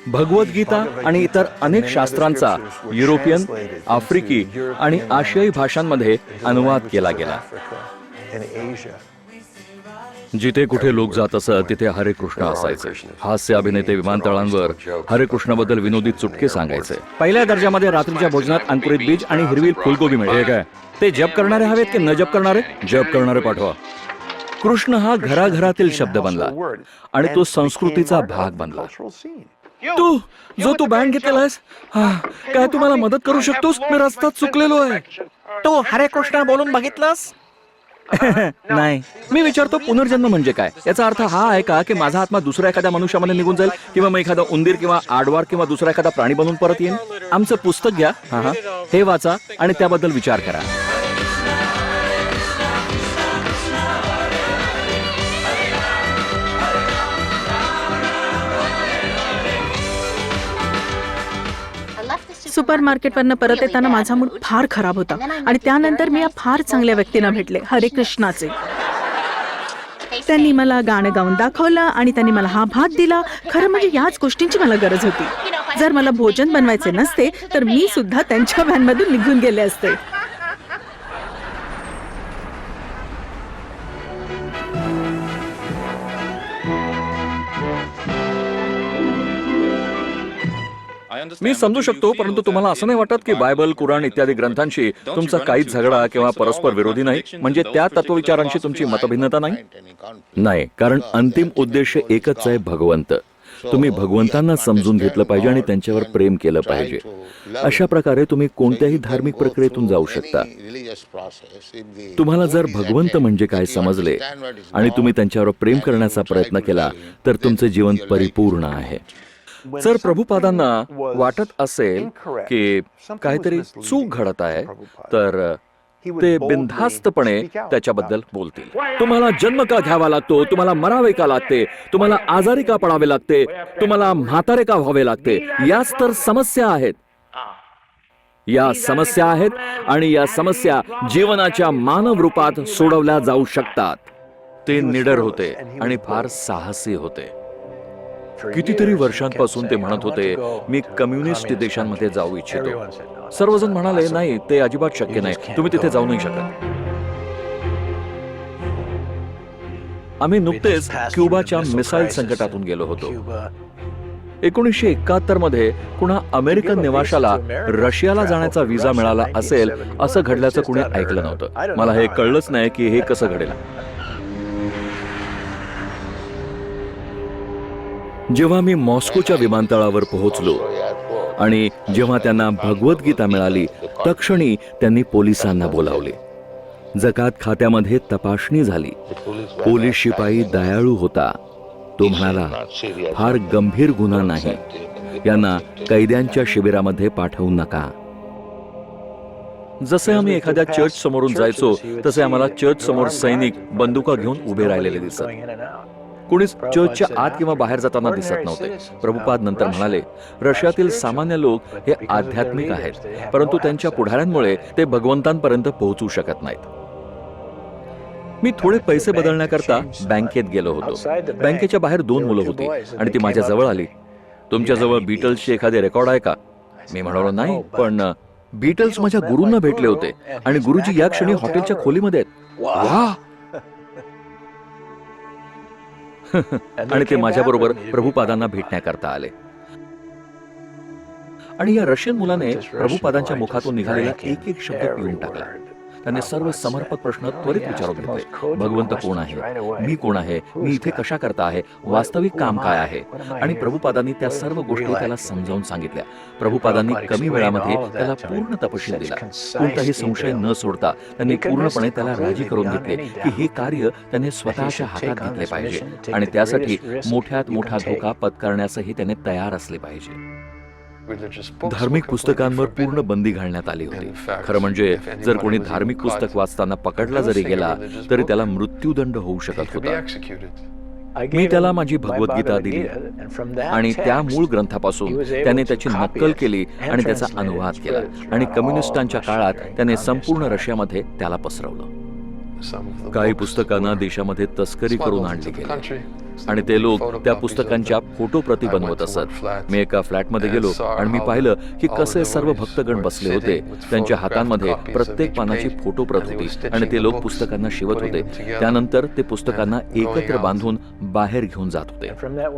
भगवद्गीता आणि इतर अनेक शास्त्रांचा युरोपियन, आफ्रिकी आणि आशियाई भाषांमध्ये अनुवाद केला गेला. जिथे कुठे लोक जात असत तिथे हरे कृष्ण असायचे. हास्य अभिनेते विमानतळांवर हरे कृष्णाबद्दल विनोदी चुटके सांगायचे. पहिल्या दर्जामध्ये रात्रीच्या भोजनात अंकुरित बीज आणि हिरवी फुलगोबी मिळते. काय ते जप करणारे हवेत की न जप करणारे? जप करणारे पाठवा. कृष्ण हा घराघरातील शब्द बनला आणि तो संस्कृतीचा भाग बनला. तू बँड घेतलेला आहेस, काय तू मला मदत करू शकतोस? मी रस्त्यात चुकलेलो आहे. तू हरे कृष्ण बोलून बघितलंस? नाही. मी विचारतो पुनर्जन्म म्हणजे काय? याचा अर्थ हा आहे का की माझा आत्मा दुसऱ्या एखाद्या मनुष्यामध्ये निघून जाईल, किंवा मग एखादा उंदीर किंवा आडवार किंवा दुसरा एखादा प्राणी बनून परत येईन? आमचं पुस्तक घ्या, हे वाचा आणि त्याबद्दल विचार करा. सुपरमार्केटवरनं परत येताना माझा मूड फार खराब होता आणि त्यानंतर मी या फार चांगल्या व्यक्तींना भेटले, हरे कृष्णाचे. त्यांनी मला गाणं गाऊन दाखवलं आणि त्यांनी मला हा भात दिला. खरं म्हणजे याच गोष्टींची मला गरज होती. जर मला भोजन बनवायचे नसते तर मी सुद्धा त्यांच्या व्हॅनमधून निघून गेले असते. मी समजू शकतो, परंतु तुम्हाला असं नाही वाटत की बायबल, कुराण इत्यादी ग्रंथांशी तुमचा काहीच झगडा किंवा परस्पर विरोधी नाही? म्हणजे त्या तत्वविचारांशी तुमची मतभिन्नता नाही? नाही, कारण अंतिम उद्देश एकच आहे, भगवंत. तुम्ही भगवंतांना समजून घेतलं पाहिजे आणि त्यांच्यावर प्रेम केलं पाहिजे. अशा प्रकारे तुम्ही कोणत्याही धार्मिक प्रक्रियेतून जाऊ शकता. तुम्हाला जर भगवंत म्हणजे काय समजले आणि तुम्ही त्यांच्यावर प्रेम करण्याचा प्रयत्न केला तर तुमचे जीवन परिपूर्ण आहे. जर प्रभुपादांना वाटत असेल की काहीतरी चूक घडत आहे तर ते बिनधास्तपणे त्याच्याबद्दल बोलतील. तुम्हाला जन्म का घ्यावा लागतो, तुम्हाला मरावे का लागते, तुम्हाला आजारी का पडावे लागते, तुम्हाला म्हातारे का व्हावे लागते, याच तर समस्या आहेत. या समस्या आहेत आणि या समस्या जीवनाच्या मानव रूपात सोडवल्या जाऊ शकतात. ते निडर होते आणि फार साहसी होते. कितीतरी वर्षांपासून ते म्हणत होते, मी कम्युनिस्ट देशांमध्ये जाऊ इच्छितो. सर्वजण म्हणाले, नाही, ते अजिबात शक्य नाही, तुम्ही तिथे जाऊ नाही शकत. आम्ही नुकतेच क्युबाच्या मिसाईल संकटातून गेलो होतो. 1971 मध्ये कुणा अमेरिकन निवाशाला रशियाला जाण्याचा व्हिसा मिळाला असेल असं घडल्याचं कुणी ऐकलं नव्हतं. मला हे कळलंच नाही की हे कसं घडेल. जेव्हा मी मॉस्कोच्या विमानतळावर पोहोचलो आणि जेव्हा त्यांना भगवद्गीता मिळाली, तत्क्षणी त्यांनी पोलिसांना बोलावले. जकात खात्यामध्ये तपासणी झाली. पोलीस शिपाई दयाळू होता. तो म्हणाला, फार गंभीर गुन्हा नाही, यांना कैद्यांच्या शिबिरामध्ये पाठवू नका. जसे आम्ही एखाद्या चर्च समोरून जायचो तसे आम्हाला चर्च समोर सैनिक बंदुका घेऊन उभे राहिलेले दिसत. कुणीच चर्चच्या आत किंवा बाहेर जाताना दिसत नव्हते. प्रभुपाद नंतर म्हणाले, रशियातील सामान्य लोक हे आध्यात्मिक आहेत, परंतु त्यांच्या पुढाऱ्यांमुळे ते भगवंतांपर्यंत पोहोचू शकत नाहीत. मी थोडे पैसे बदलण्याकरता बँकेत गेलो होतो. बँकेच्या बाहेर 2 मुलं होती आणि ती माझ्या जवळ आली. तुमच्याजवळ बीटल्सचे एखादे रेकॉर्ड आहे का? मी म्हणालो, नाही, पण बीटल्स माझ्या गुरूंना भेटले होते आणि गुरुजी या क्षणी हॉटेलच्या खोलीमध्ये आहेत. वाह! आणि ते माझ्याबरोबर प्रभुपादांना भेटण्याकरता आले. आणि या रशियन मुलाने प्रभुपादांच्या मुखातून निघालेला एक एक शब्द पिळून टाकला. त्याने सर्व समर्पक प्रश्न त्वरित विचारून घेतले. भगवंत कोण आहे, मी कोण आहे, मी इथे कशा करता आहे, वास्तविक काम काय आहे. आणि प्रभुपादांनी त्या सर्व गोष्टी त्याला समजावून सांगितल्या. प्रभुपादांनी कमी वेळामध्ये त्याला पूर्ण तपशील दिला. कोणताही संशय न सोडता त्यांनी पूर्णपणे त्याला राजी करून घेतले की हे कार्य त्याने स्वतःच्या हातात घेतले पाहिजे आणि त्यासाठी मोठ्यात मोठा धोका पत्करण्यासही त्याने तयार असले पाहिजे. धार्मिक पुस्तकांवर पूर्ण बंदी घालण्यात आली होती. खरं म्हणजे जर कोणी धार्मिक पुस्तक वाचताना पकडला जरी गेला तरी त्याला मृत्यूदंड होऊ शकत होता. मी त्याला माझी भगवद्गीता दिली आणि त्या मूळ ग्रंथापासून त्याने त्याची नक्कल केली आणि त्याचा अनुवाद केला आणि कम्युनिस्टांच्या काळात त्याने संपूर्ण रशियामध्ये त्याला पसरवलं. काही पुस्तकांना देशामध्ये तस्करी करून आणली गेली आणि ते लोक त्या पुस्तकांच्या फोटो प्रती बनवत असत. मी एका फ्लॅटमध्ये गेलो आणि मी पाहिलं की कसे सर्व भक्तगण बसले होते. त्यांच्या हातांमध्ये प्रत्येक पानाची फोटो प्रत होती आणि ते लोक पुस्तकांना शिवत होते. त्यानंतर ते पुस्तकांना एकत्र बांधून बाहेर घेऊन जात होते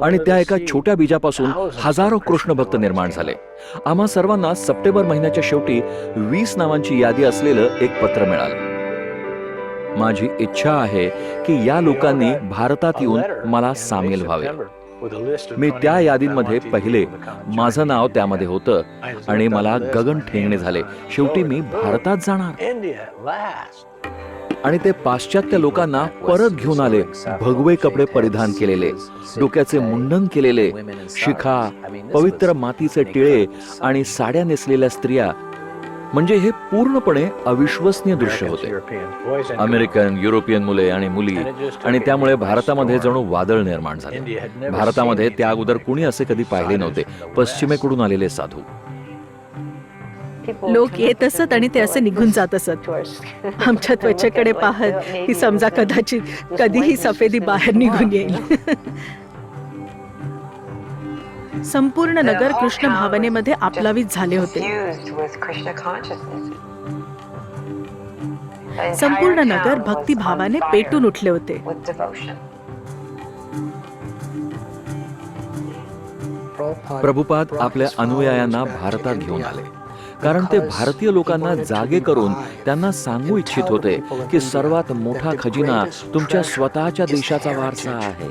आणि त्या एका छोट्या बीजापासून हजारो कृष्ण भक्त निर्माण झाले. आम्हा सर्वांना सप्टेंबर महिन्याच्या शेवटी 20 नावांची यादी असलेलं एक पत्र मिळालं. माझी इच्छा आहे की या लोकांनी भारतात येऊन मला सामील व्हावे. मी त्या यादींमध्ये पहिले, माझं नाव त्यामध्ये होतं आणि मला गगन ठेंगणे झाले. शेवटी मी भारतात जाणार. आणि ते पाश्चात्य लोकांना परत घेऊन आले. भगवे कपडे परिधान केलेले, डोक्याचे मुंडन केलेले, शिखा, पवित्र मातीचे टिळे आणि साड्या नेसलेल्या स्त्रिया. म्हणजे हे पूर्णपणे अविश्वसनीय दृश्य होते. अमेरिकन, युरोपियन मुले आणि मुली. आणि त्यामुळे भारतामध्ये जणू वादळ निर्माण झाले. भारतामध्ये त्या अगोदर कुणी असे कधी पाहिले नव्हते. पश्चिमेकडून आलेले साधू. लोक येत असत आणि ते असे निघून जात असत. आमच्या त्वचेकडे पाहत की समजा कदाचित कधीही सफेदी बाहेर निघून येईल. संपूर्ण नगर कृष्ण भावनेमध्ये आपलावीत झाले होते. संपूर्ण नगर भक्तिभावाने पेटून उठले होते. प्रभुपाद आपल्या अनुयायांना भारतात घेऊन आले कारण ते भारतीय लोकांना जागे करून त्यांना सांगू इच्छित होते की सर्वात मोठा खजिना तुमच्या स्वतःच्या देशाचा वारसा आहे,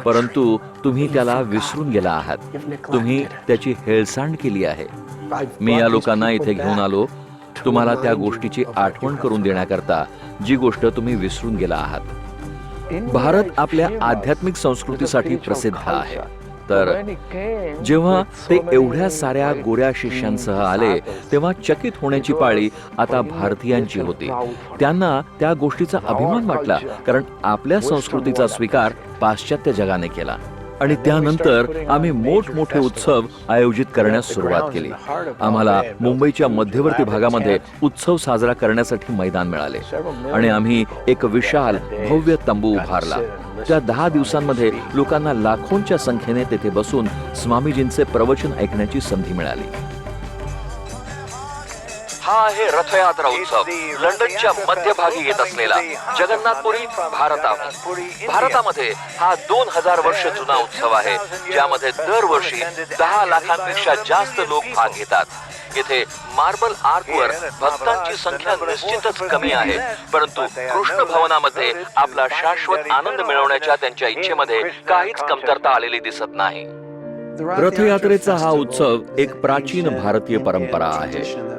परंतु तुम्ही त्याला विसरून गेला आहात. तुम्ही त्याची हेळसांड केली आहे. मी या लोकांना इथे घेऊन आलो तुम्हाला त्या गोष्टीची आठवण करून देण्याकरता जी गोष्ट तुम्ही विसरून गेला आहात. भारत आपल्या आध्यात्मिक संस्कृतीसाठी प्रसिद्ध आहे. तर जेव्हा ते एवढ्या साऱ्या गोऱ्या शिष्यांसह आले तेव्हा चकित होण्याची पाळी आता भारतीयांची होती. त्यांना त्या गोष्टीचा अभिमान वाटला, कारण आपल्या संस्कृतीचा स्वीकार पाश्चात्य जगाने केला. आणि त्यानंतर आम्ही मोठमोठे उत्सव आयोजित करण्यास सुरुवात केली. आम्हाला मुंबईच्या मध्यवर्ती भागामध्ये उत्सव साजरा करण्यासाठी मैदान मिळाले आणि आम्ही एक विशाल भव्य तंबू उभारला. त्या 10 दिवसांमध्ये लोकांना लाखोंच्या संख्येने तेथे बसून स्वामीजींचे प्रवचन ऐकण्याची संधी मिळाली. हा आहे रथयात्रा उत्सव, लंडनच्या मध्यभागी येत असलेला जगन्नाथपुरी भारतामध्ये हा 2000 वर्ष जुना उत्सव आहे, ज्यामध्ये दरवर्षी 10 लाखांपेक्षा जास्त लोक भाग घेतात. येथे मार्बल आर्कवर भक्तांची संख्या निश्चितच कमी आहे, परंतु कृष्ण भवनामध्ये आपला शाश्वत आनंद मिळवण्याच्या त्यांच्या इच्छेमध्ये काहीच कमतरता आलेली दिसत नाही. रथयात्रेचा हा उत्सव एक प्राचीन भारतीय परंपरा आहे,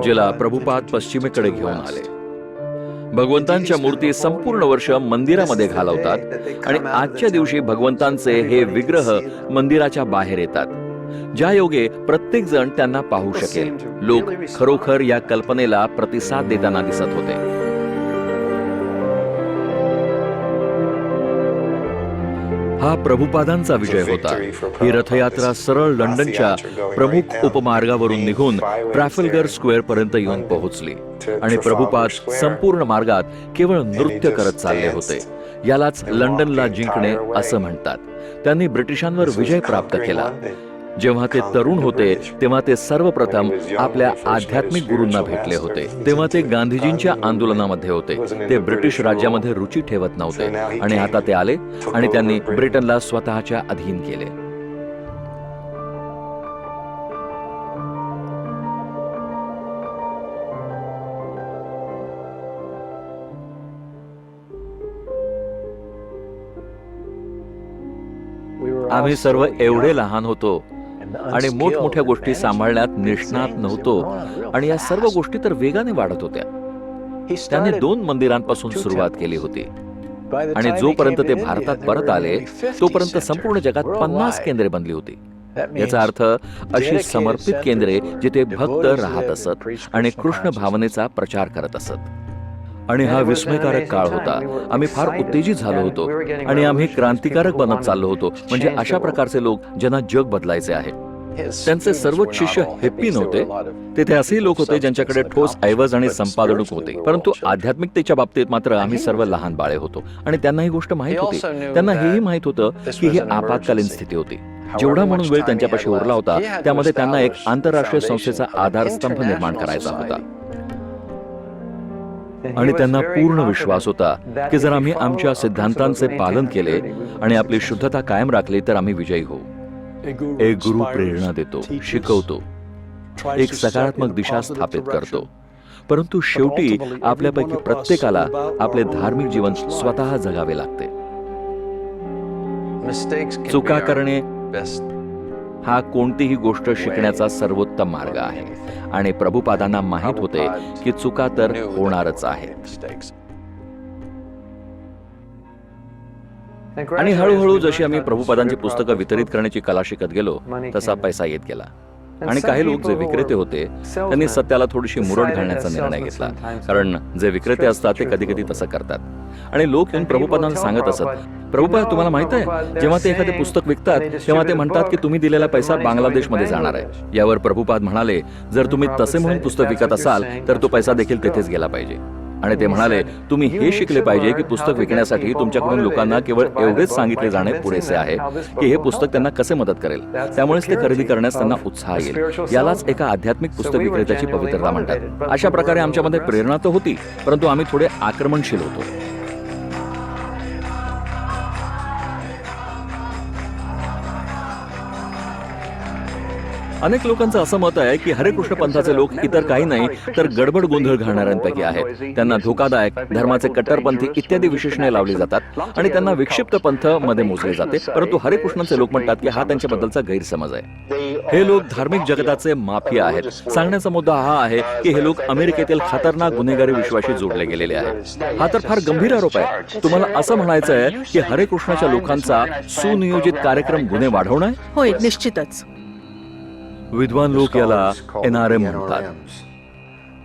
जिला प्रभुपाद पश्चिमेकडे घेऊन आले. भगवंतांच्या मूर्ती संपूर्ण वर्ष मंदिरामध्ये घालवतात आणि आजच्या दिवशी भगवंतांचे हे विग्रह मंदिराच्या बाहेर येतात, ज्या योगे प्रत्येक जण त्यांना पाहू शकेल. लोक खरोखर या कल्पनेला प्रतिसाद देताना दिसत होते. हा प्रभुपादांचा विजय होता. ही रथयात्रा सरळ लंडनच्या प्रमुख उपमार्गावरून निघून ट्रॅफल्गर स्क्वेअर पर्यंत येऊन पोहोचली आणि प्रभुपाद संपूर्ण मार्गात केवळ नृत्य करत चालले होते. यालाच लंडनला जिंकणे असं म्हणतात. त्यांनी ब्रिटिशांवर विजय प्राप्त केला. जेव्हा ते तरुण होते तेव्हा ते सर्वप्रथम आपल्या आध्यात्मिक गुरूंना भेटले होते. तेव्हा ते गांधीजींच्या आंदोलनामध्ये होते. ते ब्रिटिश राज्यामध्ये रुची ठेवत नव्हते आणि आता ते आले आणि त्यांनी ब्रिटनला स्वतःच्या अधीन केले. आम्ही सर्व एवढे लहान होतो आणि मोठमोठ्या गोष्टी सांभाळण्यात निष्णात नव्हतो आणि या सर्व गोष्टी तर वेगाने वाढत होत्या. त्याने 2 मंदिरांपासून सुरुवात केली होती आणि जोपर्यंत ते भारतात परत आले तोपर्यंत संपूर्ण जगात 50 केंद्रे बनली होती. याचा अर्थ अशी समर्पित केंद्रे जिथे भक्त राहत असत आणि कृष्ण भावनेचा प्रचार करत असत. आणि हा विस्मयकारक काळ होता. आम्ही फार उत्तेजित झालो होतो आणि आम्ही क्रांतिकारक बनत चाललो होतो. म्हणजे अशा प्रकारचे लोक ज्यांना जग बदलायचे आहे. त्यांचे सर्वच शिष्य हेप्पी नव्हते. तेथे असेही लोक होते ज्यांच्याकडे ठोस ऐवज आणि संपादनूक होते, परंतु आध्यात्मिकतेच्या बाबतीत मात्र आम्ही सर्व लहान बाळे होतो आणि त्यांना ही गोष्ट माहित होती. त्यांना हेही माहित होतं की ही आपत्कालीन स्थिती होती. जेवढा म्हणून वेळ त्यांच्यापाशी उरला होता त्यामध्ये त्यांना एक आंतरराष्ट्रीय संस्थेचा आधारस्तंभ निर्माण करायचा होता आणि त्यांना पूर्ण विश्वास होता की जर आम्ही आमच्या सिद्धांतांचे पालन केले आणि आपली शुद्धता कायम राखली तर आम्ही विजयी होऊ. एक गुरु प्रेरणा देतो, शिकवतो, एक सकारात्मक दिशा स्थापित करतो, परंतु शेवटी आपल्यापैकी प्रत्येकाला आपले धार्मिक जीवन स्वतः जगावे लागते. चुका करणे हा कोणतीही गोष्ट शिकण्याचा सर्वोत्तम मार्ग आहे आणि प्रभुपादांना माहित होते की चुका तर होणारच आहेत. आणि हळूहळू जशी आम्ही प्रभुपादांची पुस्तकं वितरित करण्याची कला शिकत गेलो तसा पैसा येत गेला. आणि काही लोक जे विक्रेते होते त्यांनी सत्याला थोडीशी मुरड घालण्याचा निर्णय घेतला, कारण जे विक्रेते असतात ते कधी कधी तसं करतात. आणि लोक येऊन प्रभुपादांना सांगत असत, प्रभुपाद तुम्हाला माहित आहे, जेव्हा ते एखादे पुस्तक विकतात तेव्हा ते म्हणतात की तुम्ही दिलेला पैसा बांगलादेशमध्ये जाणार आहे. यावर प्रभुपाद म्हणाले, जर तुम्ही तसे म्हणून पुस्तक विकत असाल तर तो पैसा देखील तेथेच गेला पाहिजे. आणि ते म्हणाले, तुम्ही हे शिकले पाहिजे की पुस्तक विकण्यासाठी तुमच्याकडून लोकांना केवळ एवढेच सांगितले जाणे पुरेसे आहे की हे पुस्तक त्यांना कसे मदत करेल, त्यामुळेच ते खरेदी करण्यास त्यांना उत्साह येईल. यालाच एका आध्यात्मिक पुस्तक विक्रेत्याची पवित्रता म्हणतात. अशा प्रकारे आमच्यामध्ये प्रेरणा तर होती, परंतु आम्ही थोडे आक्रमणशील होतो. अनेक लोकांचं असं मत आहे की हरे कृष्ण पंथाचे लोक इतर काही नाही तर गडबड गोंधळ घालणाऱ्यांपैकी आहेत. त्यांना धोकादायक, धर्माचे कट्टरपंथी इत्यादी विशेषणे लावली जातात आणि त्यांना विक्षिप्त पंथ मध्ये मोजले जाते. परंतु हरे कृष्णांचे लोक म्हणतात की हा त्यांच्याबद्दलचा गैरसमज आहे. हे लोक धार्मिक जगताचे माफिया आहेत. सांगण्याचा मुद्दा हा आहे की हे लोक अमेरिकेतील खतरनाक गुन्हेगारी विश्वाशी जोडले गेलेले आहेत. हा तर फार गंभीर आरोप आहे. तुम्हाला असं म्हणायचं आहे की हरे कृष्णाच्या लोकांचा सुनियोजित कार्यक्रम गुन्हे वाढवणं आहे? होय, निश्चितच. विद्वान लोक याला NRM म्हणतात,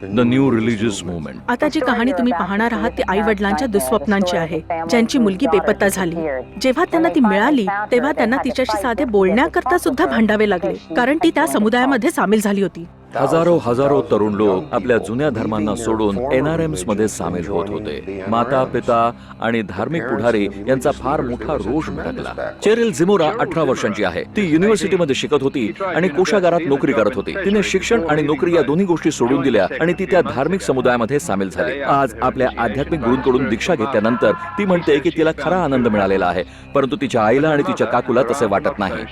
द न्यू रिलिजियस मुवमेंट. आता जी कहाणी तुम्ही पाहणार आहात ती आई वडिलांच्या दुःस्वप्नांची आहे, ज्यांची मुलगी बेपत्ता झाली. जेव्हा त्यांना ती मिळाली तेव्हा त्यांना तिच्याशी साधे बोलण्याकरता सुद्धा भांडावे लागले, कारण ती त्या समुदायामध्ये सामील झाली होती. हजारो तरुण लोक आपल्या जुन्या धर्मांना सोडून NRMs मध्ये सामील होत होते. माता पिता आणि धार्मिक पुढारी यांचा फार मोठा रोष भडकला. चेरिल झिमोरा 18 वर्षांची आहे. ती युनिव्हर्सिटीमध्ये शिकत होती आणि कोषागारात नोकरी करत होती. तिने शिक्षण आणि नोकरी या दोन्ही गोष्टी सोडून दिल्या आणि ती त्या धार्मिक समुदायामध्ये सामील झाली. आज आपल्या आध्यात्मिक गुरूंकडून दीक्षा घेतल्यानंतर ती म्हणते की तिला खरा आनंद मिळालेला आहे, परंतु तिच्या आईला आणि तिच्या काकूला तसे वाटत नाही.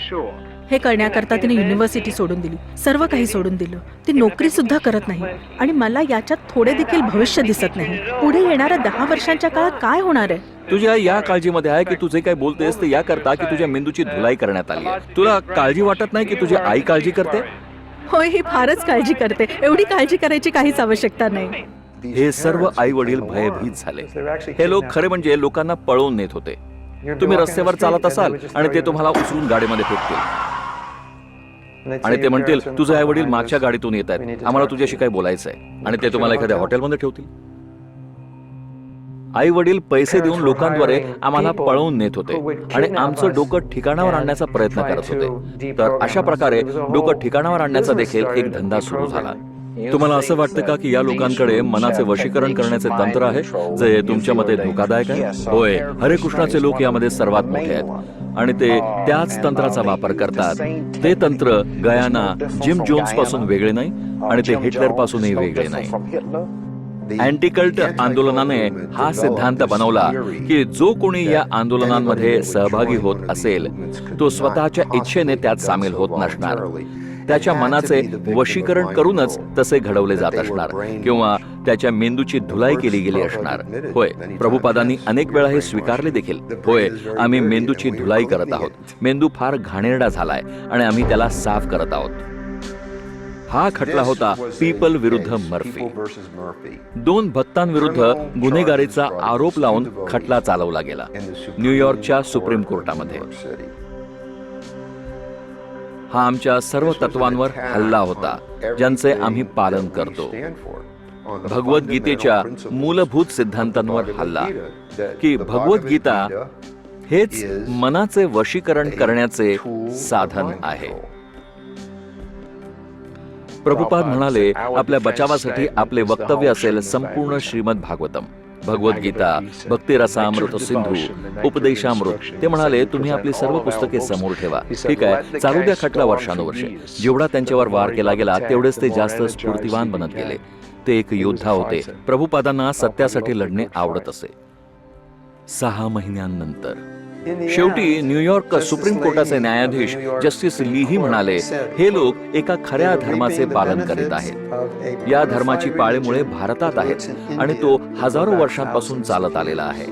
हे करण्याकरता तिने युनिव्हर्सिटी सोडून दिली, सर्व काही सोडून दिलं. ती नोकरी सुद्धा करत नाही आणि मला याच्यात थोडे देखील भविष्य दिसत नाही. पुढे येणाऱ्या 10 वर्षांच्या काळात काय होणार आहे? तुझी आई या काळजीमध्ये आहे की तू जे काही बोलतेस ते याकरता की तुझ्या मेंदूची धुलाई करण्यात आली आहे. तुला काळजी वाटत नाही की तुझी आई काळजी करते? होय, ही फारच काळजी करते. एवढी काळजी करायची काहीच आवश्यकता नाही. हे सर्व आई वडील भयभीत झाले. हे लोक खरे म्हणजे लोकांना पळवून नेत होते. तुम्ही रस्त्यावर चालत असाल आणि ते तुम्हाला उचलून गाडीमध्ये फेकतील आणि ते म्हणतील तुझे आई वडील मागच्या गाडीतून येत आहेत, आम्हाला तुझ्याशी काही बोलायचं आहे, आणि ते तुम्हाला एखाद्या हॉटेलमध्ये ठेवतील. आई वडील पैसे देऊन लोकांद्वारे आम्हाला पळवून नेत होते आणि आमचं डोकं ठिकाणावर आणण्याचा प्रयत्न करत होते. तर अशा प्रकारे डोकं ठिकाणावर आणण्याचा देखील एक धंदा सुरू झाला. तुम्हाला असं वाटतं का की या लोकांकडे मनाचे वशीकरण करण्याचे तंत्र आहे जे तुमच्या मते धोकादायक आहे? होय, हरे कृष्णाचे लोक यामध्ये सर्वात मोठे आहेत आणि ते त्याच तंत्राचा वापर करतात. ते तंत्र गयाना जिम जोन्स पासून वेगळे नाही आणि ते हिटलर पासूनही वेगळे नाही. अँटीकल्ट आंदोलनाने हा सिद्धांत बनवला की जो कोणी या आंदोलनांमध्ये सहभागी होत असेल तो स्वतःच्या इच्छेने त्यात सामील होत नसणार. त्याच्या मनाचे वशीकरण करूनच तसे घडवले जात असणार किंवा त्याच्या मेंदूची धुलाई केली गेली असणार. होय, प्रभुपादांनी अनेक वेळा हे स्वीकारले देखील. होय, आम्ही मेंदूची धुलाई करत आहोत. मेंदू फार घाणेरडा झालाय आणि आम्ही त्याला साफ करत आहोत. हा खटला होता पीपल विरुद्ध मर्फी. 2 भक्तांविरुद्ध गुन्हेगारीचा आरोप लावून खटला चालवला गेला न्यूयॉर्कच्या सुप्रीम कोर्टामध्ये. हा आमच्या सर्व तत्वांवर हल्ला होता ज्यांचे आम्ही पालन करतो. भगवद्गीतेच्या मूलभूत सिद्धांतांवर हल्ला की भगवद्गीता हेच मनाचे वशीकरण करण्याचे साधन आहे. प्रभुपाद म्हणाले आपल्या बचावासाठी आपले वक्तव्य असेल संपूर्ण श्रीमद भागवतम, भगवद्गीता, भक्तिरसामृत सिंधू, उपदेशामृत. ते म्हणाले तुम्ही आपली सर्व पुस्तके समोर ठेवा. ठीक आहे, चालू द्या खटला वर्षानुवर्षे. जेवढा त्यांच्यावर वार केला गेला तेवढेच ते जास्त स्फूर्तिवान बनत गेले. ते एक योद्धा होते. प्रभुपादांना सत्यासाठी लढणे आवडत असे. 6 महिन्यांनंतर शेवटी न्यूयॉर्क सुप्रीम कोर्टाचे न्यायाधीश जस्टिस लीही म्हणाले हे लोक एका खऱ्या धर्माचे पालन करीत आहेत. या धर्माची पाळेमुळे भारतात आहेत आणि तो हजारो वर्षांपासून चालत आलेला आहे.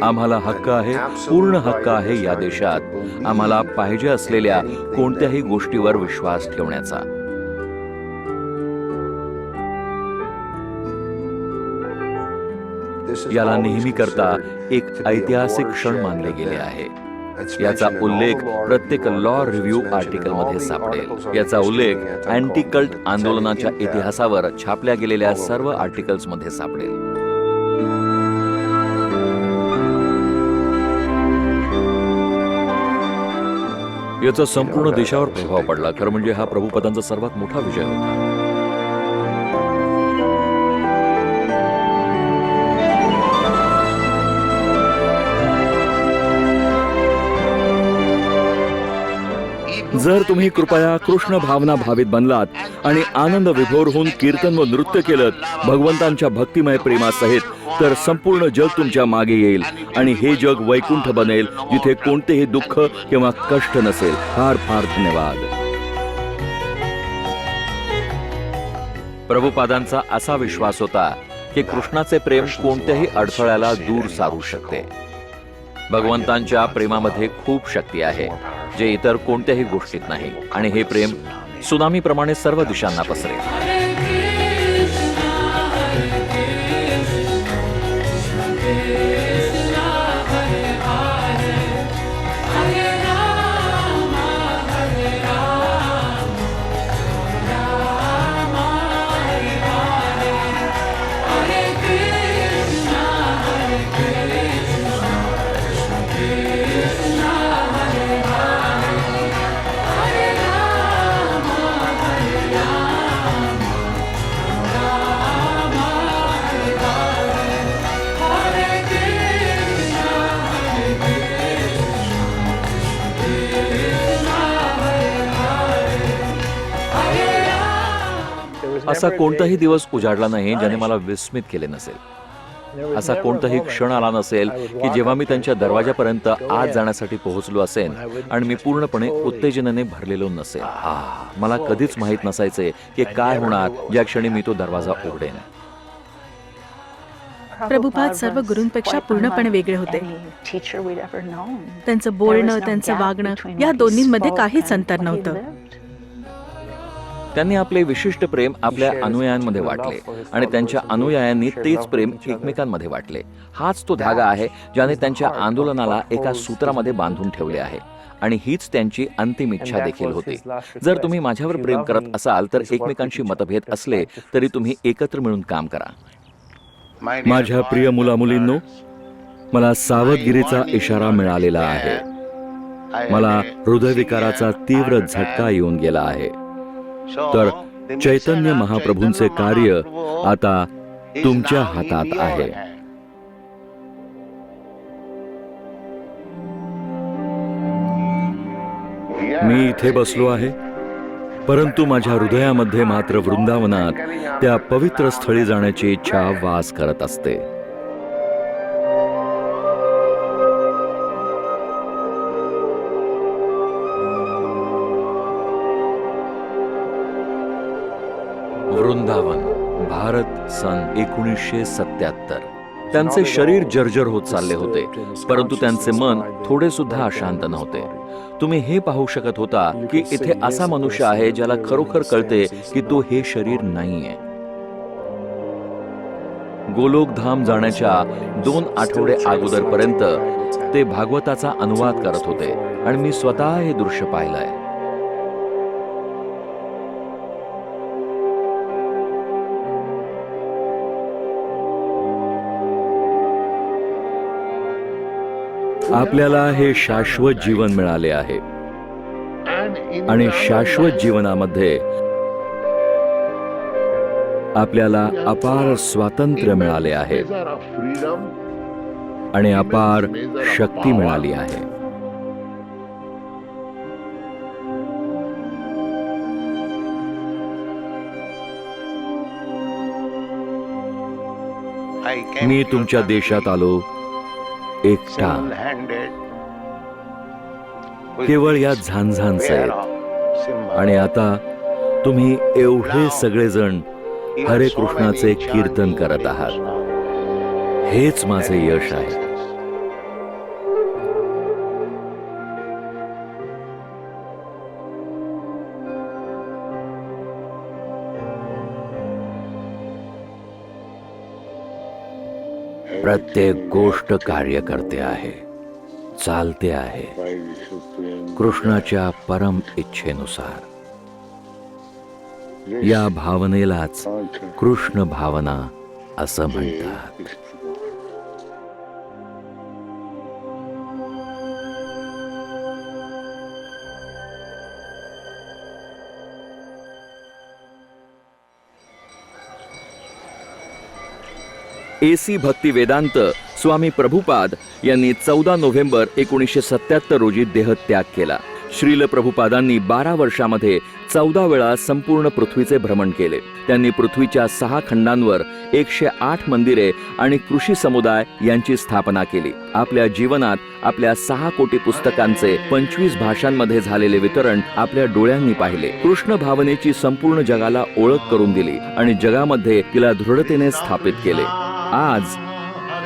आम्हाला हक्क आहे, पूर्ण हक्क आहे या देशात आम्हाला पाहिजे असलेल्या कोणत्याही गोष्टीवर विश्वास ठेवण्याचा. याला नेहमी करता एक ऐतिहासिक क्षण मानले गेले आहे. याचा उल्लेख प्रत्येक लॉ रिव्ह्यू आर्टिकल मध्ये सापडेल. याचा उल्लेख अँटी कल्ट आंदोलनाच्या इतिहासावर छापल्या गेलेल्या सर्व आर्टिकल्स मध्ये सापडेल. याचा संपूर्ण देशावर प्रभाव पडला. खरं म्हणजे हा प्रभुपदांचा सर्वात मोठा विजय होता. जर तुम्ही कृपया कृष्ण भावना भावित बनलात आणि आनंद विभोर होऊन कीर्तन व नृत्य केलं भगवंतांच्या भक्तिमय प्रेमासहित, तर संपूर्ण जग तुमच्या मागे येईल आणि हे जग वैकुंठ बनेल जिथे कोणतेही दुःख किंवा कष्ट नसेल. फार फार धन्यवाद. प्रभुपादांचा असा विश्वास होता की कृष्णाचे प्रेम कोणत्याही अडथळ्याला दूर सारू शकते. भगवंतांच्या प्रेमामध्ये खूप शक्ती आहे जे इतर कोणत्याही गोष्टीत नाही, आणि हे प्रेम सुनामीप्रमाणे सर्व दिशांना पसरेल. असा कोणताही दिवस उजाडला नाही ज्याने मला विस्मित केले नसेल. असा कोणताही क्षण आला नसेल की जेव्हा मी त्यांच्या दरवाजापर्यंत आत जाण्यासाठी पोहोचलो असेन आणि मी पूर्णपणे उत्तेजनेने भरलेलो नसेल. मला कधीच माहीत नसायचे की काय होणार ज्या क्षणी मी तो दरवाजा उघडेन. प्रभुपाद सर्व गुरूंपेक्षा पूर्णपणे वेगळे होते. त्यांचं बोलणं, त्यांचं वागणं या दोन्हींमध्ये काहीच अंतर नव्हतं. त्यांनी आपले विशिष्ट प्रेम आपल्या अनुयायांमध्ये वाटले आणि त्यांच्या अनुयायांनी तेच प्रेम एकमेकांमध्ये वाटले. हाच तो धागा आहे ज्याने त्यांच्या आंदोलनाला एका सूत्रामध्ये बांधून ठेवले आहे, आणि हीच त्यांची अंतिम इच्छा देखील होती. जर तुम्ही माझ्यावर प्रेम करत असाल तर एकमेकांशी मतभेद असले तरी तुम्ही एकत्र मिळून काम करा. माझ्या प्रिय मुलामुलींनो, मला सावधगिरीचा इशारा मिळालेला आहे. मला हृदयविकाराचा तीव्र झटका येऊन गेला आहे. तर चैतन्य महाप्रभूंचे कार्य आता तुमच्या हातात आहे. मी इथे बसलो आहे, परंतु माझ्या हृदयामध्ये मात्र वृंदावनात त्या पवित्र स्थळी जाण्याची इच्छा वास करत असते. वृंदावन, भारत, सन 1977. त्यांचे शरीर जर्जर होत चालले होते, परंतु त्यांचे मन थोडे सुद्धा अशांत नव्हते. तुम्ही हे पाहू शकत होता की इथे असा मनुष्य आहे ज्याला खरोखर कळते की तो हे शरीर नाहीये. गोलोकधाम जाण्याच्या 2 आठवडे अगोदरपर्यंत ते भागवताचा अनुवाद करत होते, आणि मी स्वतः हे दृश्य पाहिलंय. आपल्याला हे शाश्वत जीवन मिळाले आहे, आणि शाश्वत जीवनामध्ये आपल्याला अपार स्वातंत्र्य मिळाले आहे आणि अपार शक्ती मिळाली आहे. मी तुमच्या देशात आलो एकटा, केवळ या झांझांसहित, आणि आता तुम्ही एवढे सगळेजण हरे कृष्णाचे कीर्तन करत आहात. हेच माझे यश आहे. प्रत्येक गोष्ट कार्य करते आहे, चालते आहे कृष्णाच्या परम इच्छेनुसार. या भावनेलाच कृष्ण भावना असं म्हणतात. एसी भक्ती वेदांत स्वामी प्रभुपाद यांनी 14 नोव्हेंबर 1977 रोजी देहत्याग केला. श्रील प्रभुपादांनी 12 वर्षामध्ये 14 वेळा संपूर्ण पृथ्वीचे भ्रमण केले. त्यांनी पृथ्वीच्या 6 खंडांवर 108 मंदिरे आणि कृषी समुदाय यांची स्थापना केली. आपल्या जीवनात आपल्या 6 कोटी पुस्तकांचे 25 भाषांमध्ये झालेले वितरण आपल्या डोळ्यांनी पाहिले. कृष्ण भावनेची संपूर्ण जगाला ओळख करून दिली आणि जगामध्ये तिला दृढतेने स्थापित केले. आज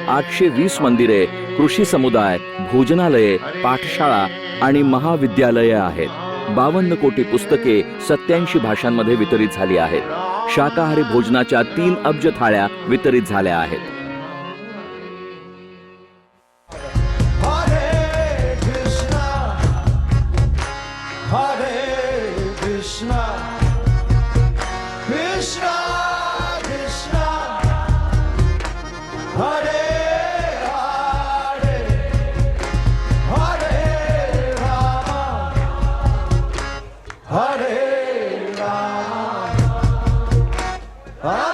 820 मंदिरे कृषी समुदाय, भोजनालये, पाठशाळा आणि महाविद्यालये आहेत. 52 कोटी पुस्तके 87 भाषांमध्ये वितरित झाली आहेत. शाकाहारी भोजनाच्या 3 अब्ज थाळ्या वितरित झाल्या आहेत. Hare Krishna, Hare Krishna, Krishna Krishna, Hare Hare, Hare Rama, Hare Rama, Hare